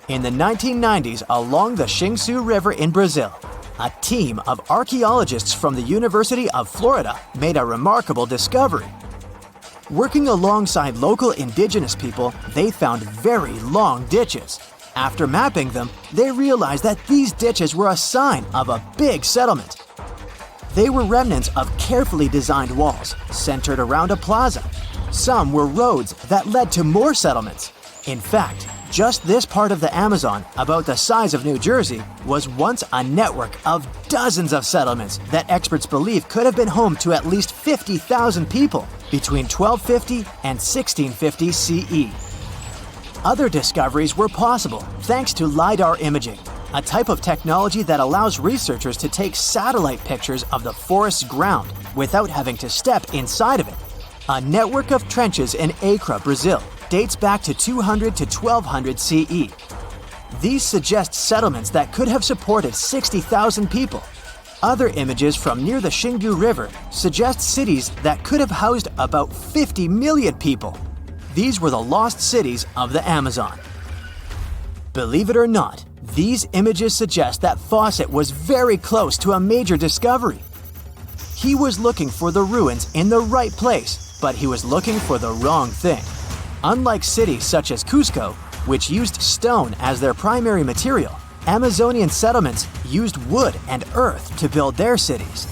In the 1990s, along the Xingu River in Brazil, a team of archaeologists from the University of Florida made a remarkable discovery. Working alongside local indigenous people, they found very long ditches. After mapping them, they realized that these ditches were a sign of a big settlement. They were remnants of carefully designed walls centered around a plaza. Some were roads that led to more settlements. In fact, Just this part of the Amazon, about the size of New Jersey, was once a network of dozens of settlements that experts believe could have been home to at least 50,000 people between 1250 and 1650 CE. Other discoveries were possible thanks to LiDAR imaging, a type of technology that allows researchers to take satellite pictures of the forest's ground without having to step inside of it. A network of trenches in Acre, Brazil, dates back to 200 to 1200 CE. These suggest settlements that could have supported 60,000 people. Other images from near the Xingu River suggest cities that could have housed about 50 million people. These were the lost cities of the Amazon. Believe it or not, these images suggest that Fawcett was very close to a major discovery. He was looking for the ruins in the right place, but he was looking for the wrong thing. Unlike cities such as Cusco, which used stone as their primary material, Amazonian settlements used wood and earth to build their cities.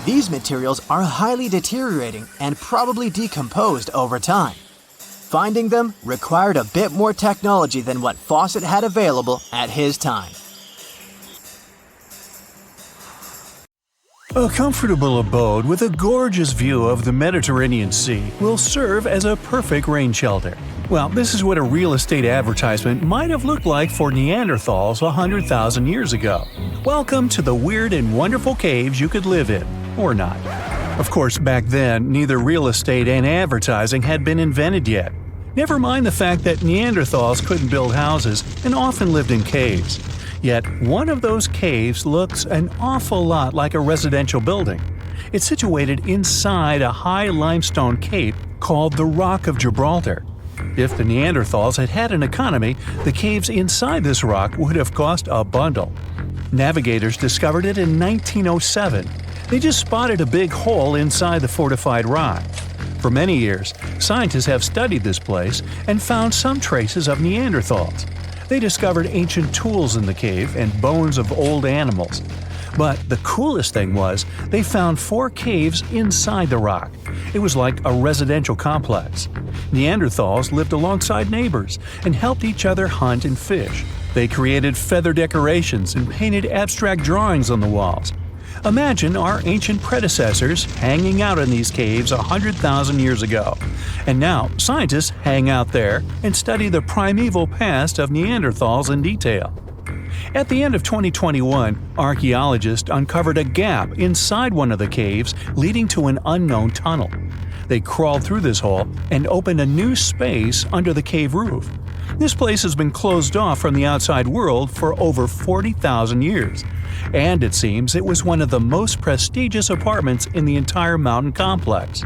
These materials are highly deteriorating and probably decomposed over time. Finding them required a bit more technology than what Fawcett had available at his time. A comfortable abode with a gorgeous view of the Mediterranean Sea will serve as a perfect rain shelter. Well, this is what a real estate advertisement might have looked like for Neanderthals 100,000 years ago. Welcome to the weird and wonderful caves you could live in, or not. Of course, back then, neither real estate and advertising had been invented yet. Never mind the fact that Neanderthals couldn't build houses and often lived in caves. Yet, one of those caves looks an awful lot like a residential building. It's situated inside a high limestone cape called the Rock of Gibraltar. If the Neanderthals had had an economy, the caves inside this rock would have cost a bundle. Navigators discovered it in 1907. They just spotted a big hole inside the fortified rock. For many years, scientists have studied this place and found some traces of Neanderthals. They discovered ancient tools in the cave and bones of old animals. But the coolest thing was, they found 4 caves inside the rock. It was like a residential complex. Neanderthals lived alongside neighbors and helped each other hunt and fish. They created feather decorations and painted abstract drawings on the walls. Imagine our ancient predecessors hanging out in these caves 100,000 years ago. And now, scientists hang out there and study the primeval past of Neanderthals in detail. At the end of 2021, archaeologists uncovered a gap inside one of the caves leading to an unknown tunnel. They crawled through this hole and opened a new space under the cave roof. This place has been closed off from the outside world for over 40,000 years. And it seems it was one of the most prestigious apartments in the entire mountain complex.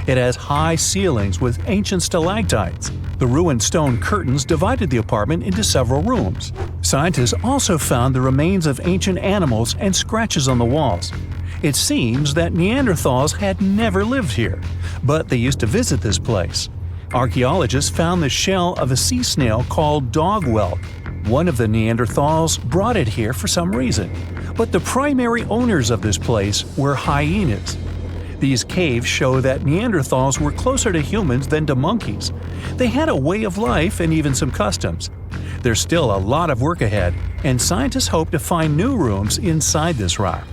It has high ceilings with ancient stalactites. The ruined stone curtains divided the apartment into several rooms. Scientists also found the remains of ancient animals and scratches on the walls. It seems that Neanderthals had never lived here, but they used to visit this place. Archaeologists found the shell of a sea snail called dog whelk. One of the Neanderthals brought it here for some reason, but the primary owners of this place were hyenas. These caves show that Neanderthals were closer to humans than to monkeys. They had a way of life and even some customs. There's still a lot of work ahead, and scientists hope to find new rooms inside this rock.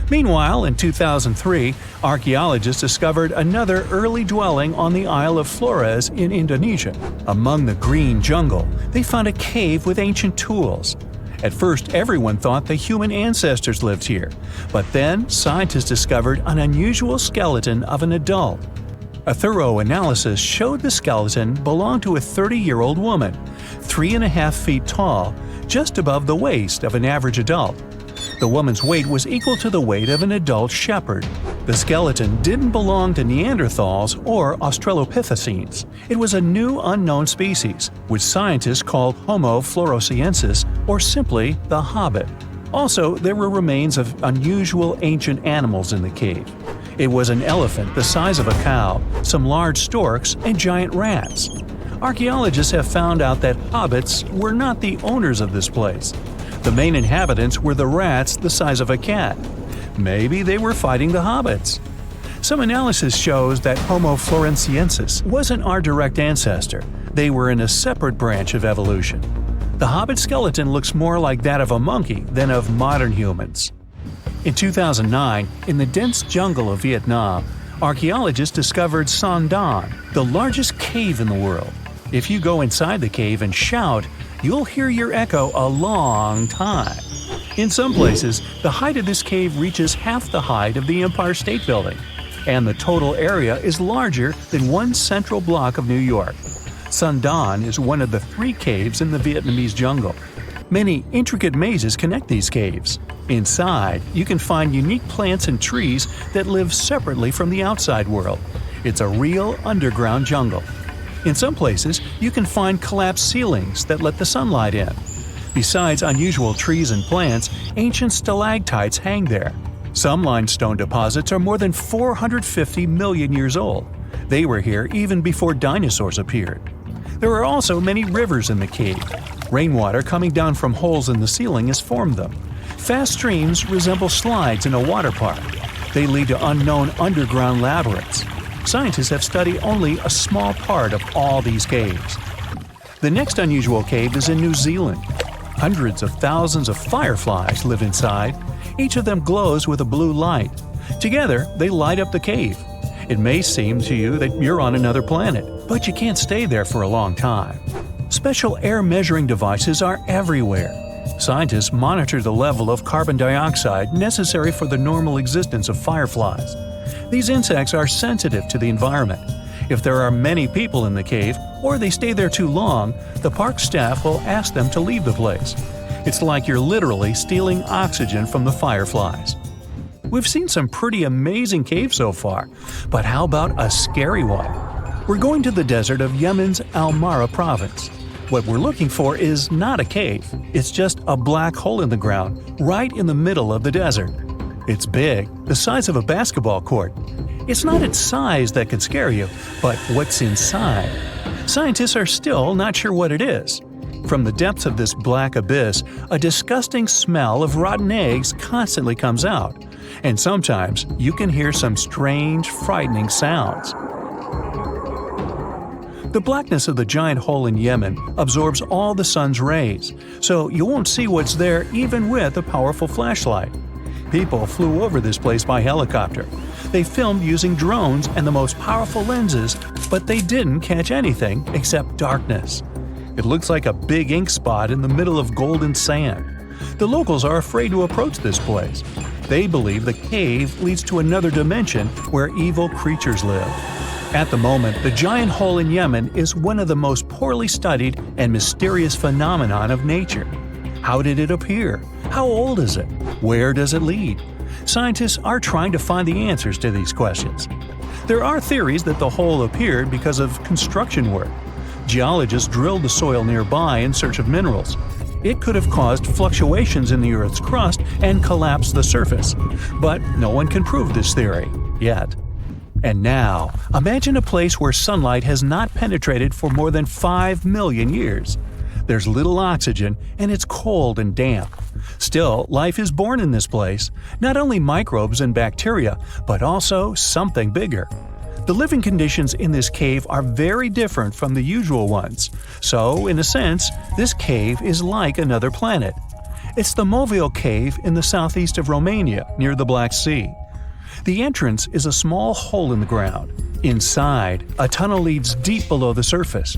Meanwhile, in 2003, archaeologists discovered another early dwelling on the Isle of Flores in Indonesia. Among the green jungle, they found a cave with ancient tools. At first, everyone thought the human ancestors lived here, but then scientists discovered an unusual skeleton of an adult. A thorough analysis showed the skeleton belonged to a 30-year-old woman, 3.5 feet tall, just above the waist of an average adult. The woman's weight was equal to the weight of an adult shepherd. The skeleton didn't belong to Neanderthals or Australopithecines. It was a new unknown species, which scientists called Homo floresiensis, or simply the Hobbit. Also, there were remains of unusual ancient animals in the cave. It was an elephant the size of a cow, some large storks, and giant rats. Archaeologists have found out that hobbits were not the owners of this place. The main inhabitants were the rats the size of a cat. Maybe they were fighting the hobbits. Some analysis shows that Homo floresiensis wasn't our direct ancestor. They were in a separate branch of evolution. The hobbit skeleton looks more like that of a monkey than of modern humans. In 2009, in the dense jungle of Vietnam, archaeologists discovered Son Don, the largest cave in the world. If you go inside the cave and shout, you'll hear your echo a long time. In some places, the height of this cave reaches half the height of the Empire State Building, and the total area is larger than one central block of New York. Son Don is one of the 3 caves in the Vietnamese jungle. Many intricate mazes connect these caves. Inside, you can find unique plants and trees that live separately from the outside world. It's a real underground jungle. In some places, you can find collapsed ceilings that let the sunlight in. Besides unusual trees and plants, ancient stalactites hang there. Some limestone deposits are more than 450 million years old. They were here even before dinosaurs appeared. There are also many rivers in the cave. Rainwater coming down from holes in the ceiling has formed them. Fast streams resemble slides in a water park. They lead to unknown underground labyrinths. Scientists have studied only a small part of all these caves. The next unusual cave is in New Zealand. Hundreds of thousands of fireflies live inside. Each of them glows with a blue light. Together, they light up the cave. It may seem to you that you're on another planet, but you can't stay there for a long time. Special air measuring devices are everywhere. Scientists monitor the level of carbon dioxide necessary for the normal existence of fireflies. These insects are sensitive to the environment. If there are many people in the cave, or they stay there too long, the park staff will ask them to leave the place. It's like you're literally stealing oxygen from the fireflies. We've seen some pretty amazing caves so far, but how about a scary one? We're going to the desert of Yemen's Al-Mara province. What we're looking for is not a cave, it's just a black hole in the ground, right in the middle of the desert. It's big, the size of a basketball court. It's not its size that could scare you, but what's inside. Scientists are still not sure what it is. From the depths of this black abyss, a disgusting smell of rotten eggs constantly comes out, and sometimes you can hear some strange, frightening sounds. The blackness of the giant hole in Yemen absorbs all the sun's rays, so you won't see what's there even with a powerful flashlight. People flew over this place by helicopter. They filmed using drones and the most powerful lenses, but they didn't catch anything except darkness. It looks like a big ink spot in the middle of golden sand. The locals are afraid to approach this place. They believe the cave leads to another dimension where evil creatures live. At the moment, the giant hole in Yemen is one of the most poorly studied and mysterious phenomenon of nature. How did it appear? How old is it? Where does it lead? Scientists are trying to find the answers to these questions. There are theories that the hole appeared because of construction work. Geologists drilled the soil nearby in search of minerals. It could have caused fluctuations in the Earth's crust and collapsed the surface. But no one can prove this theory, yet. And now, imagine a place where sunlight has not penetrated for more than 5 million years. There's little oxygen, and it's cold and damp. Still, life is born in this place, not only microbes and bacteria, but also something bigger. The living conditions in this cave are very different from the usual ones, so, in a sense, this cave is like another planet. It's the Movil Cave in the southeast of Romania, near the Black Sea. The entrance is a small hole in the ground. Inside, a tunnel leads deep below the surface.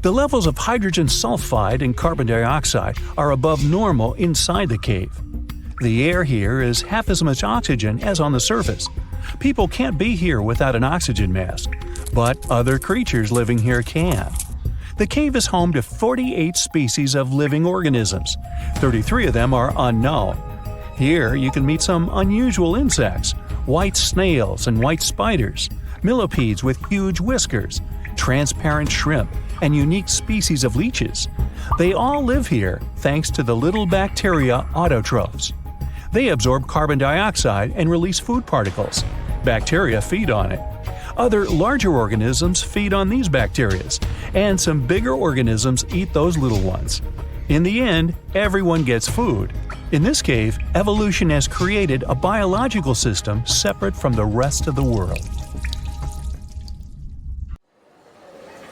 The levels of hydrogen sulfide and carbon dioxide are above normal inside the cave. The air here is half as much oxygen as on the surface. People can't be here without an oxygen mask, but other creatures living here can. The cave is home to 48 species of living organisms. 33 of them are unknown. Here you can meet some unusual insects, white snails and white spiders, millipedes with huge whiskers, transparent shrimp, and unique species of leeches. They all live here thanks to the little bacteria autotrophs. They absorb carbon dioxide and release food particles. Bacteria feed on it. Other larger organisms feed on these bacteria, and some bigger organisms eat those little ones. In the end, everyone gets food. In this cave, evolution has created a biological system separate from the rest of the world.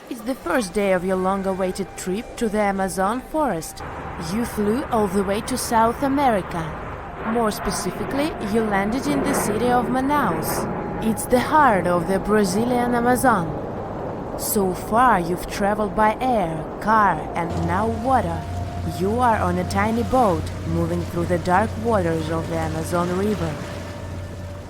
It's the first day of your long-awaited trip to the Amazon forest. You flew all the way to South America. More specifically, you landed in the city of Manaus. It's the heart of the Brazilian Amazon. So far, you've traveled by air, car, and now water. You are on a tiny boat, moving through the dark waters of the Amazon River.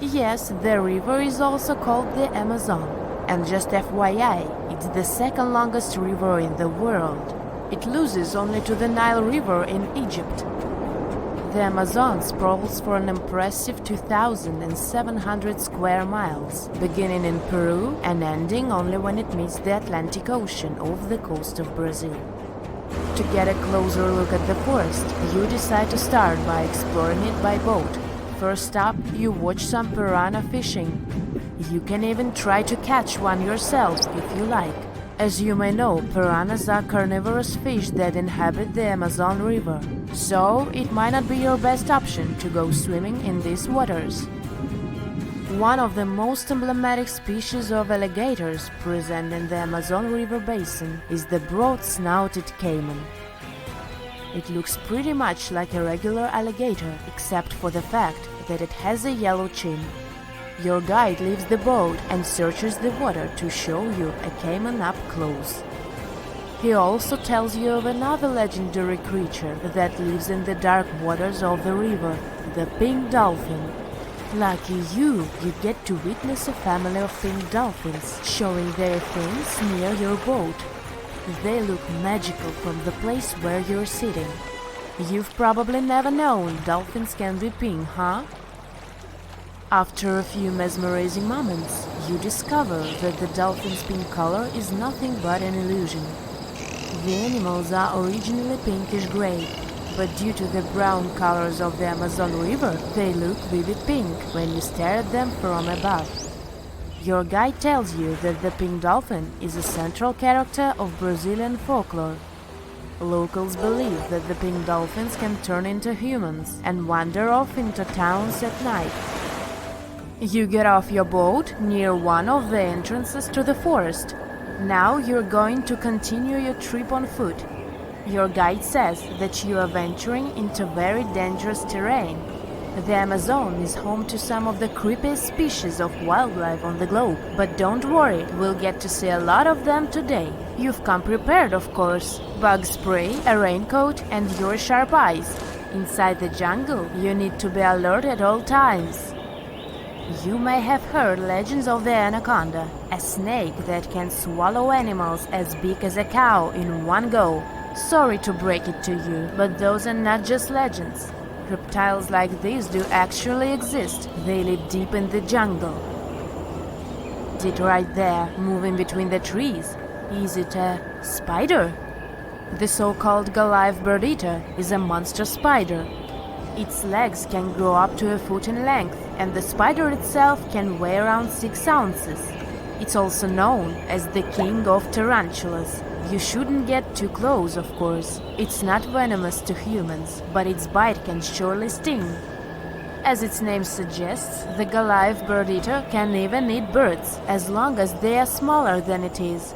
Yes, the river is also called the Amazon. And just FYI, it's the second longest river in the world. It loses only to the Nile River in Egypt. The Amazon sprawls for an impressive 2,700 square miles, beginning in Peru and ending only when it meets the Atlantic Ocean off the coast of Brazil. To get a closer look at the forest, you decide to start by exploring it by boat. First up, you watch some piranha fishing. You can even try to catch one yourself if you like. As you may know, piranhas are carnivorous fish that inhabit the Amazon River, so it might not be your best option to go swimming in these waters. One of the most emblematic species of alligators present in the Amazon River basin is the broad-snouted caiman. It looks pretty much like a regular alligator, except for the fact that it has a yellow chin. Your guide leaves the boat and searches the water to show you a caiman up close. He also tells you of another legendary creature that lives in the dark waters of the river, the pink dolphin. Lucky you get to witness a family of pink dolphins showing their fins near your boat. They look magical from the place where you're sitting. You've probably never known dolphins can be pink, huh? After a few mesmerizing moments, you discover that the dolphin's pink color is nothing but an illusion. The animals are originally pinkish-gray, but due to the brown colors of the Amazon River, they look vivid pink when you stare at them from above. Your guide tells you that the pink dolphin is a central character of Brazilian folklore. Locals believe that the pink dolphins can turn into humans and wander off into towns at night. You get off your boat near one of the entrances to the forest. Now you're going to continue your trip on foot. Your guide says that you are venturing into very dangerous terrain. The Amazon is home to some of the creepiest species of wildlife on the globe. But don't worry, we'll get to see a lot of them today. You've come prepared, of course. Bug spray, a raincoat, and your sharp eyes. Inside the jungle, you need to be alert at all times. You may have heard legends of the anaconda, a snake that can swallow animals as big as a cow in one go. Sorry to break it to you, but those are not just legends. Reptiles like these do actually exist. They live deep in the jungle. Is it right there, moving between the trees? Is it a spider? The so-called Goliath bird-eater is a monster spider. Its legs can grow up to a foot in length, and the spider itself can weigh around 6 ounces. It's also known as the king of tarantulas. You shouldn't get too close, of course. It's not venomous to humans, but its bite can surely sting. As its name suggests, the Goliath bird-eater can even eat birds, as long as they are smaller than it is.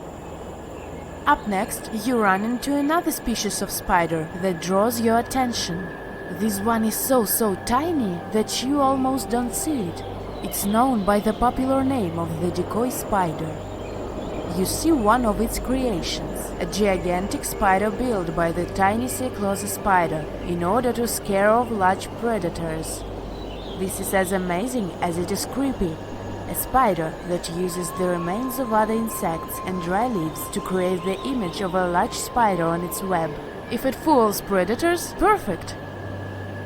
Up next, you run into another species of spider that draws your attention. This one is so tiny that you almost don't see it. It's known by the popular name of the decoy spider. You see one of its creations, a gigantic spider built by the tiny cyclical spider in order to scare off large predators. This is as amazing as it is creepy. A spider that uses the remains of other insects and dry leaves to create the image of a large spider on its web. If it fools predators, perfect!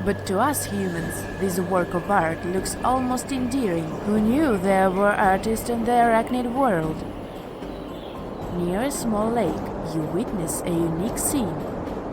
But to us humans, this work of art looks almost endearing. Who knew there were artists in the arachnid world? Near a small lake, you witness a unique scene.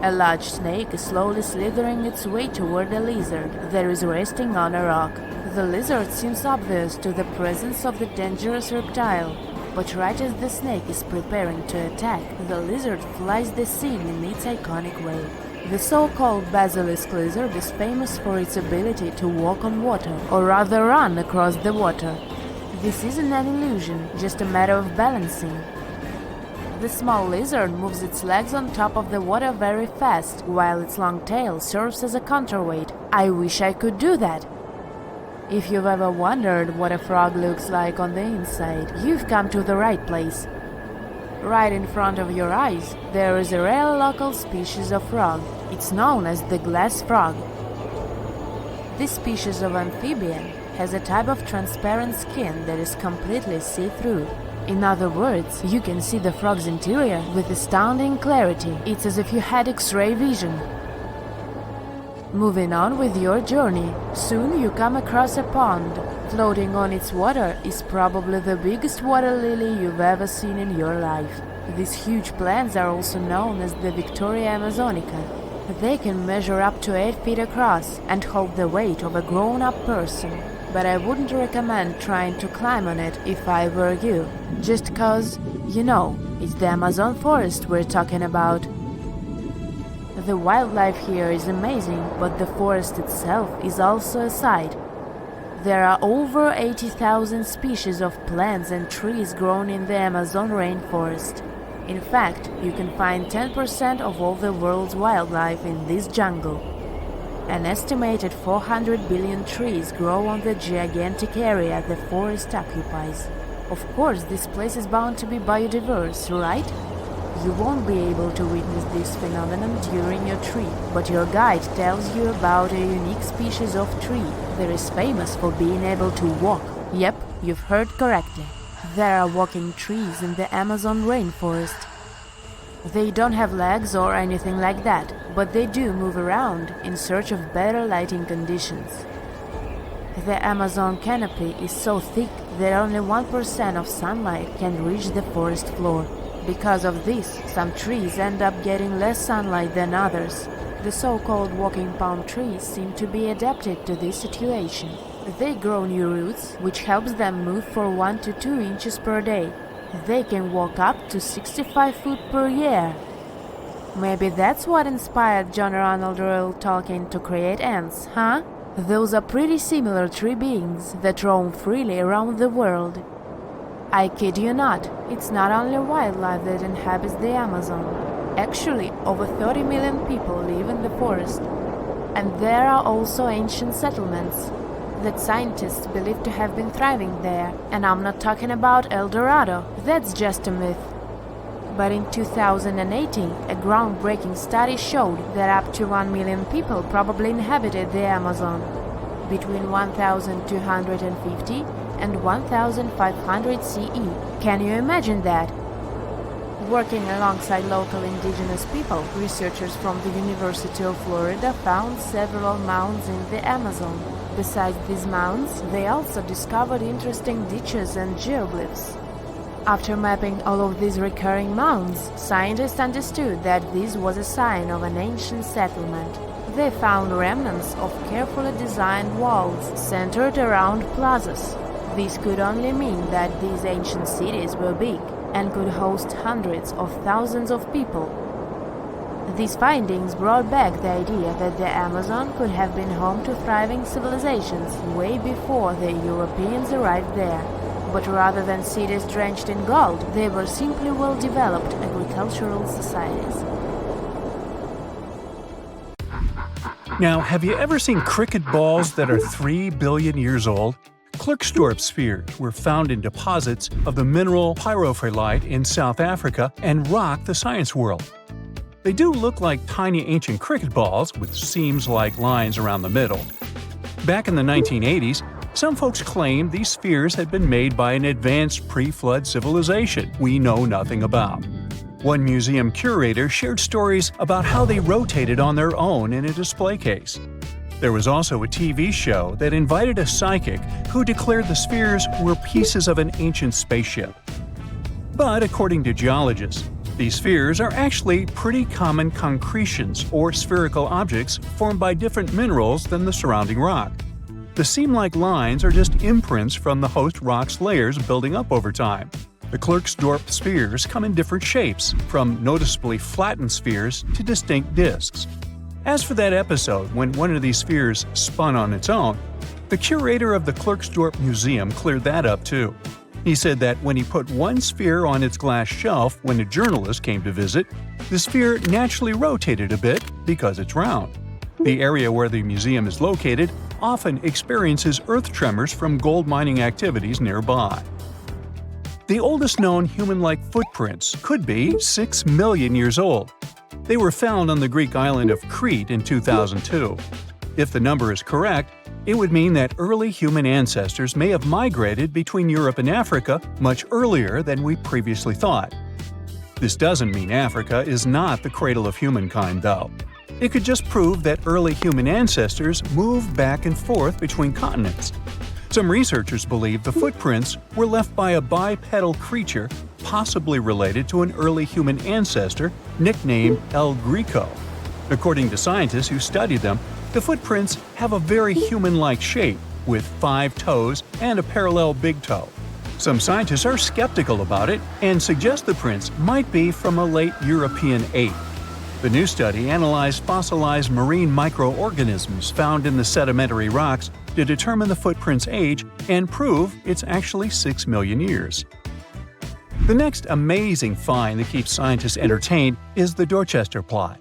A large snake is slowly slithering its way toward a lizard that is resting on a rock. The lizard seems obvious to the presence of the dangerous reptile, but right as the snake is preparing to attack, the lizard flies the scene in its iconic way. The so-called basilisk lizard is famous for its ability to walk on water, or rather run across the water. This isn't an illusion, just a matter of balancing. The small lizard moves its legs on top of the water very fast, while its long tail serves as a counterweight. I wish I could do that. If you've ever wondered what a frog looks like on the inside, you've come to the right place. Right in front of your eyes, there is a rare local species of frog. It's known as the glass frog. This species of amphibian has a type of transparent skin that is completely see-through. In other words, you can see the frog's interior with astounding clarity. It's as if you had X-ray vision. Moving on with your journey, soon you come across a pond. Floating on its water is probably the biggest water lily you've ever seen in your life. These huge plants are also known as the Victoria Amazonica. They can measure up to 8 feet across and hold the weight of a grown-up person. But I wouldn't recommend trying to climb on it if I were you. Just cause, it's the Amazon forest we're talking about. The wildlife here is amazing, but the forest itself is also a sight. There are over 80,000 species of plants and trees grown in the Amazon rainforest. In fact, you can find 10% of all the world's wildlife in this jungle. An estimated 400 billion trees grow on the gigantic area the forest occupies. Of course, this place is bound to be biodiverse, right? You won't be able to witness this phenomenon during your trip, but your guide tells you about a unique species of tree that is famous for being able to walk. Yep, you've heard correctly. There are walking trees in the Amazon rainforest. They don't have legs or anything like that, but they do move around in search of better lighting conditions. The Amazon canopy is so thick that only 1% of sunlight can reach the forest floor. Because of this, some trees end up getting less sunlight than others. The so-called walking palm trees seem to be adapted to this situation. They grow new roots, which helps them move for 1 to 2 inches per day. They can walk up to 65 feet per year. Maybe that's what inspired John Ronald Reuel Tolkien to create ants, huh? Those are pretty similar tree beings that roam freely around the world. I kid you not, it's not only wildlife that inhabits the Amazon. Actually, over 30 million people live in the forest. And there are also ancient settlements that scientists believe to have been thriving there. And I'm not talking about El Dorado, that's just a myth. But in 2018, a groundbreaking study showed that up to 1 million people probably inhabited the Amazon. Between 1250 and 1500 CE. Can you imagine that? Working alongside local indigenous people, researchers from the University of Florida found several mounds in the Amazon. Besides these mounds, they also discovered interesting ditches and geoglyphs. After mapping all of these recurring mounds, scientists understood that this was a sign of an ancient settlement. They found remnants of carefully designed walls centered around plazas. This could only mean that these ancient cities were big and could host hundreds of thousands of people. These findings brought back the idea that the Amazon could have been home to thriving civilizations way before the Europeans arrived there. But rather than cities drenched in gold, they were simply well-developed agricultural societies. Now, have you ever seen cricket balls that are 3 billion years old? Klerksdorp spheres were found in deposits of the mineral pyrophyllite in South Africa and rock the science world. They do look like tiny ancient cricket balls with seams-like lines around the middle. Back in the 1980s, some folks claimed these spheres had been made by an advanced pre-flood civilization we know nothing about. One museum curator shared stories about how they rotated on their own in a display case. There was also a TV show that invited a psychic who declared the spheres were pieces of an ancient spaceship. But according to geologists, these spheres are actually pretty common concretions or spherical objects formed by different minerals than the surrounding rock. The seam-like lines are just imprints from the host rock's layers building up over time. The Klerksdorp spheres come in different shapes, from noticeably flattened spheres to distinct discs. As for that episode when one of these spheres spun on its own, the curator of the Klerksdorp Museum cleared that up too. He said that when he put one sphere on its glass shelf when a journalist came to visit, the sphere naturally rotated a bit because it's round. The area where the museum is located often experiences earth tremors from gold mining activities nearby. The oldest known human-like footprints could be 6 million years old. They were found on the Greek island of Crete in 2002. If the number is correct, it would mean that early human ancestors may have migrated between Europe and Africa much earlier than we previously thought. This doesn't mean Africa is not the cradle of humankind, though. It could just prove that early human ancestors moved back and forth between continents. Some researchers believe the footprints were left by a bipedal creature possibly related to an early human ancestor nicknamed El Greco. According to scientists who studied them, the footprints have a very human-like shape, with 5 toes and a parallel big toe. Some scientists are skeptical about it and suggest the prints might be from a late European ape. The new study analyzed fossilized marine microorganisms found in the sedimentary rocks to determine the footprint's age and prove it's actually 6 million years. The next amazing find that keeps scientists entertained is the Dorchester plot.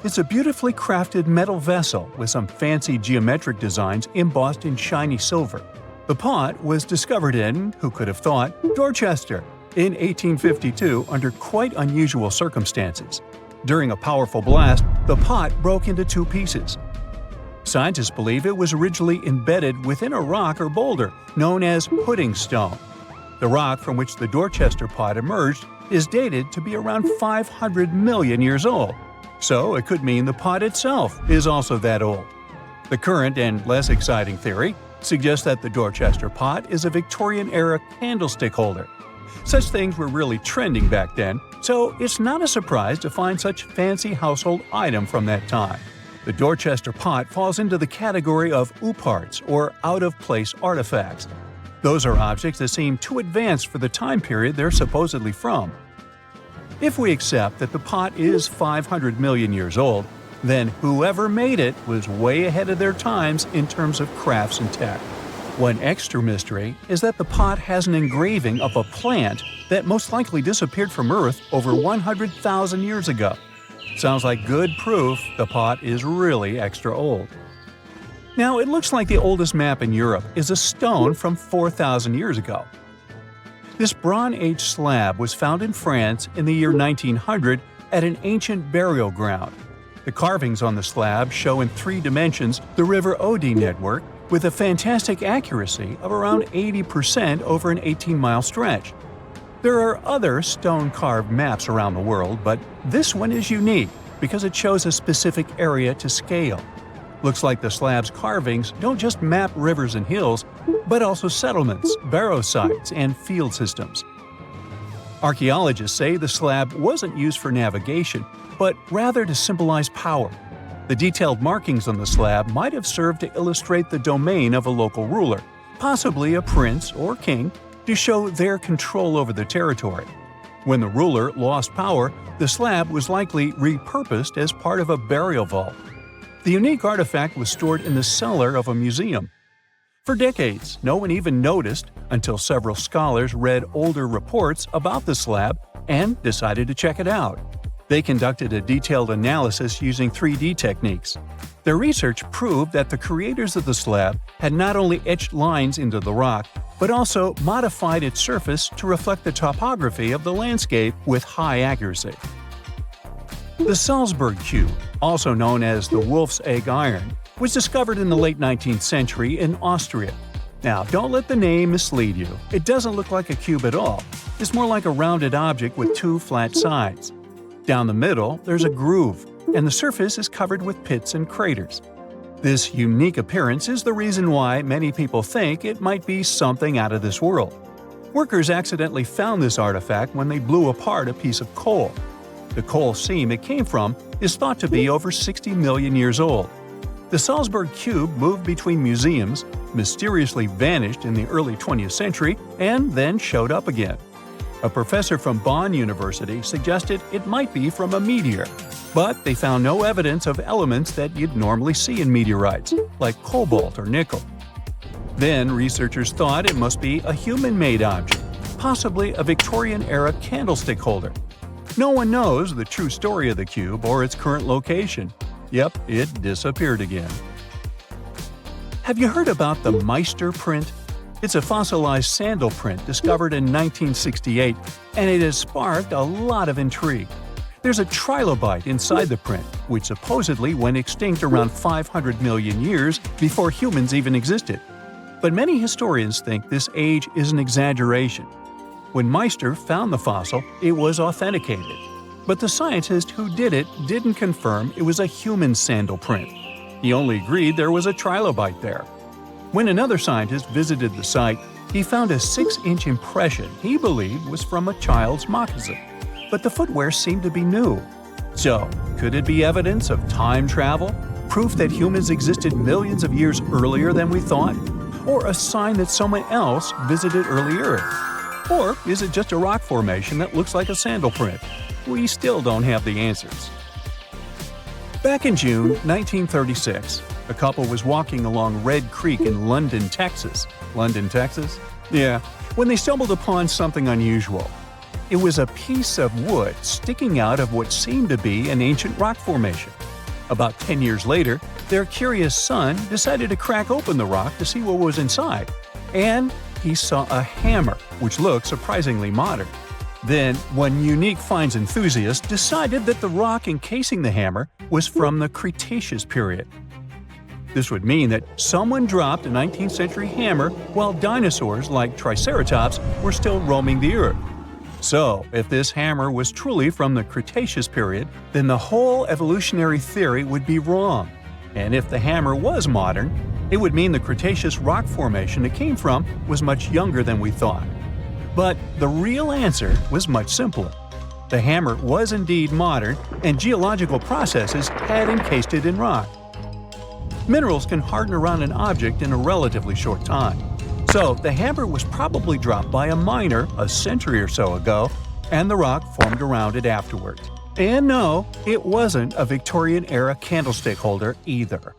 It's a beautifully crafted metal vessel with some fancy geometric designs embossed in shiny silver. The pot was discovered in, who could have thought, Dorchester in 1852 under quite unusual circumstances. During a powerful blast, the pot broke into 2 pieces. Scientists believe it was originally embedded within a rock or boulder known as pudding stone. The rock from which the Dorchester pot emerged is dated to be around 500 million years old, so it could mean the pot itself is also that old. The current and less exciting theory suggests that the Dorchester pot is a Victorian-era candlestick holder. Such things were really trending back then, so it's not a surprise to find such fancy household item from that time. The Dorchester pot falls into the category of ooparts, or out-of-place artifacts. Those are objects that seem too advanced for the time period they're supposedly from. If we accept that the pot is 500 million years old, then whoever made it was way ahead of their times in terms of crafts and tech. One extra mystery is that the pot has an engraving of a plant that most likely disappeared from Earth over 100,000 years ago. Sounds like good proof the pot is really extra old. Now, it looks like the oldest map in Europe is a stone from 4,000 years ago. This Bronze Age slab was found in France in the year 1900 at an ancient burial ground. The carvings on the slab show in 3 dimensions the River Odey network with a fantastic accuracy of around 80% over an 18-mile stretch. There are other stone-carved maps around the world, but this one is unique because it shows a specific area to scale. Looks like the slab's carvings don't just map rivers and hills, but also settlements, barrow sites, and field systems. Archaeologists say the slab wasn't used for navigation, but rather to symbolize power. The detailed markings on the slab might have served to illustrate the domain of a local ruler, possibly a prince or king, to show their control over the territory. When the ruler lost power, the slab was likely repurposed as part of a burial vault. The unique artifact was stored in the cellar of a museum. For decades, no one even noticed until several scholars read older reports about the slab and decided to check it out. They conducted a detailed analysis using 3D techniques. Their research proved that the creators of the slab had not only etched lines into the rock, but also modified its surface to reflect the topography of the landscape with high accuracy. The Salzburg cube, also known as the Wolf's Egg Iron, was discovered in the late 19th century in Austria. Now, don't let the name mislead you. It doesn't look like a cube at all. It's more like a rounded object with 2 flat sides. Down the middle, there's a groove, and the surface is covered with pits and craters. This unique appearance is the reason why many people think it might be something out of this world. Workers accidentally found this artifact when they blew apart a piece of coal. The coal seam it came from is thought to be over 60 million years old. The Salzburg cube moved between museums, mysteriously vanished in the early 20th century, and then showed up again. A professor from Bonn University suggested it might be from a meteor, But they found no evidence of elements that you'd normally see in meteorites, like cobalt or nickel. Then researchers thought it must be a human-made object, possibly a Victorian-era candlestick holder. No one knows the true story of the cube or its current location. Yep, it disappeared again. Have you heard about the Meister print? It's a fossilized sandal print discovered in 1968, and it has sparked a lot of intrigue. There's a trilobite inside the print, which supposedly went extinct around 500 million years before humans even existed. But many historians think this age is an exaggeration. When Meister found the fossil, it was authenticated. But the scientist who did it didn't confirm it was a human sandal print. He only agreed there was a trilobite there. When another scientist visited the site, he found a 6-inch impression he believed was from a child's moccasin. But the footwear seemed to be new. So, could it be evidence of time travel? Proof that humans existed millions of years earlier than we thought? Or a sign that someone else visited early Earth? Or is it just a rock formation that looks like a sandal print? We still don't have the answers. Back in June 1936, a couple was walking along Red Creek in London, Texas. London, Texas? Yeah, when they stumbled upon something unusual. It was a piece of wood sticking out of what seemed to be an ancient rock formation. About 10 years later, their curious son decided to crack open the rock to see what was inside. And he saw a hammer, which looked surprisingly modern. Then, one unique finds enthusiast decided that the rock encasing the hammer was from the Cretaceous period. This would mean that someone dropped a 19th century hammer while dinosaurs like Triceratops were still roaming the earth. So, if this hammer was truly from the Cretaceous period, then the whole evolutionary theory would be wrong. And if the hammer was modern, it would mean the Cretaceous rock formation it came from was much younger than we thought. But the real answer was much simpler. The hammer was indeed modern, and geological processes had encased it in rock. Minerals can harden around an object in a relatively short time. So the hammer was probably dropped by a miner a century or so ago, and the rock formed around it afterwards. And no, it wasn't a Victorian-era candlestick holder either.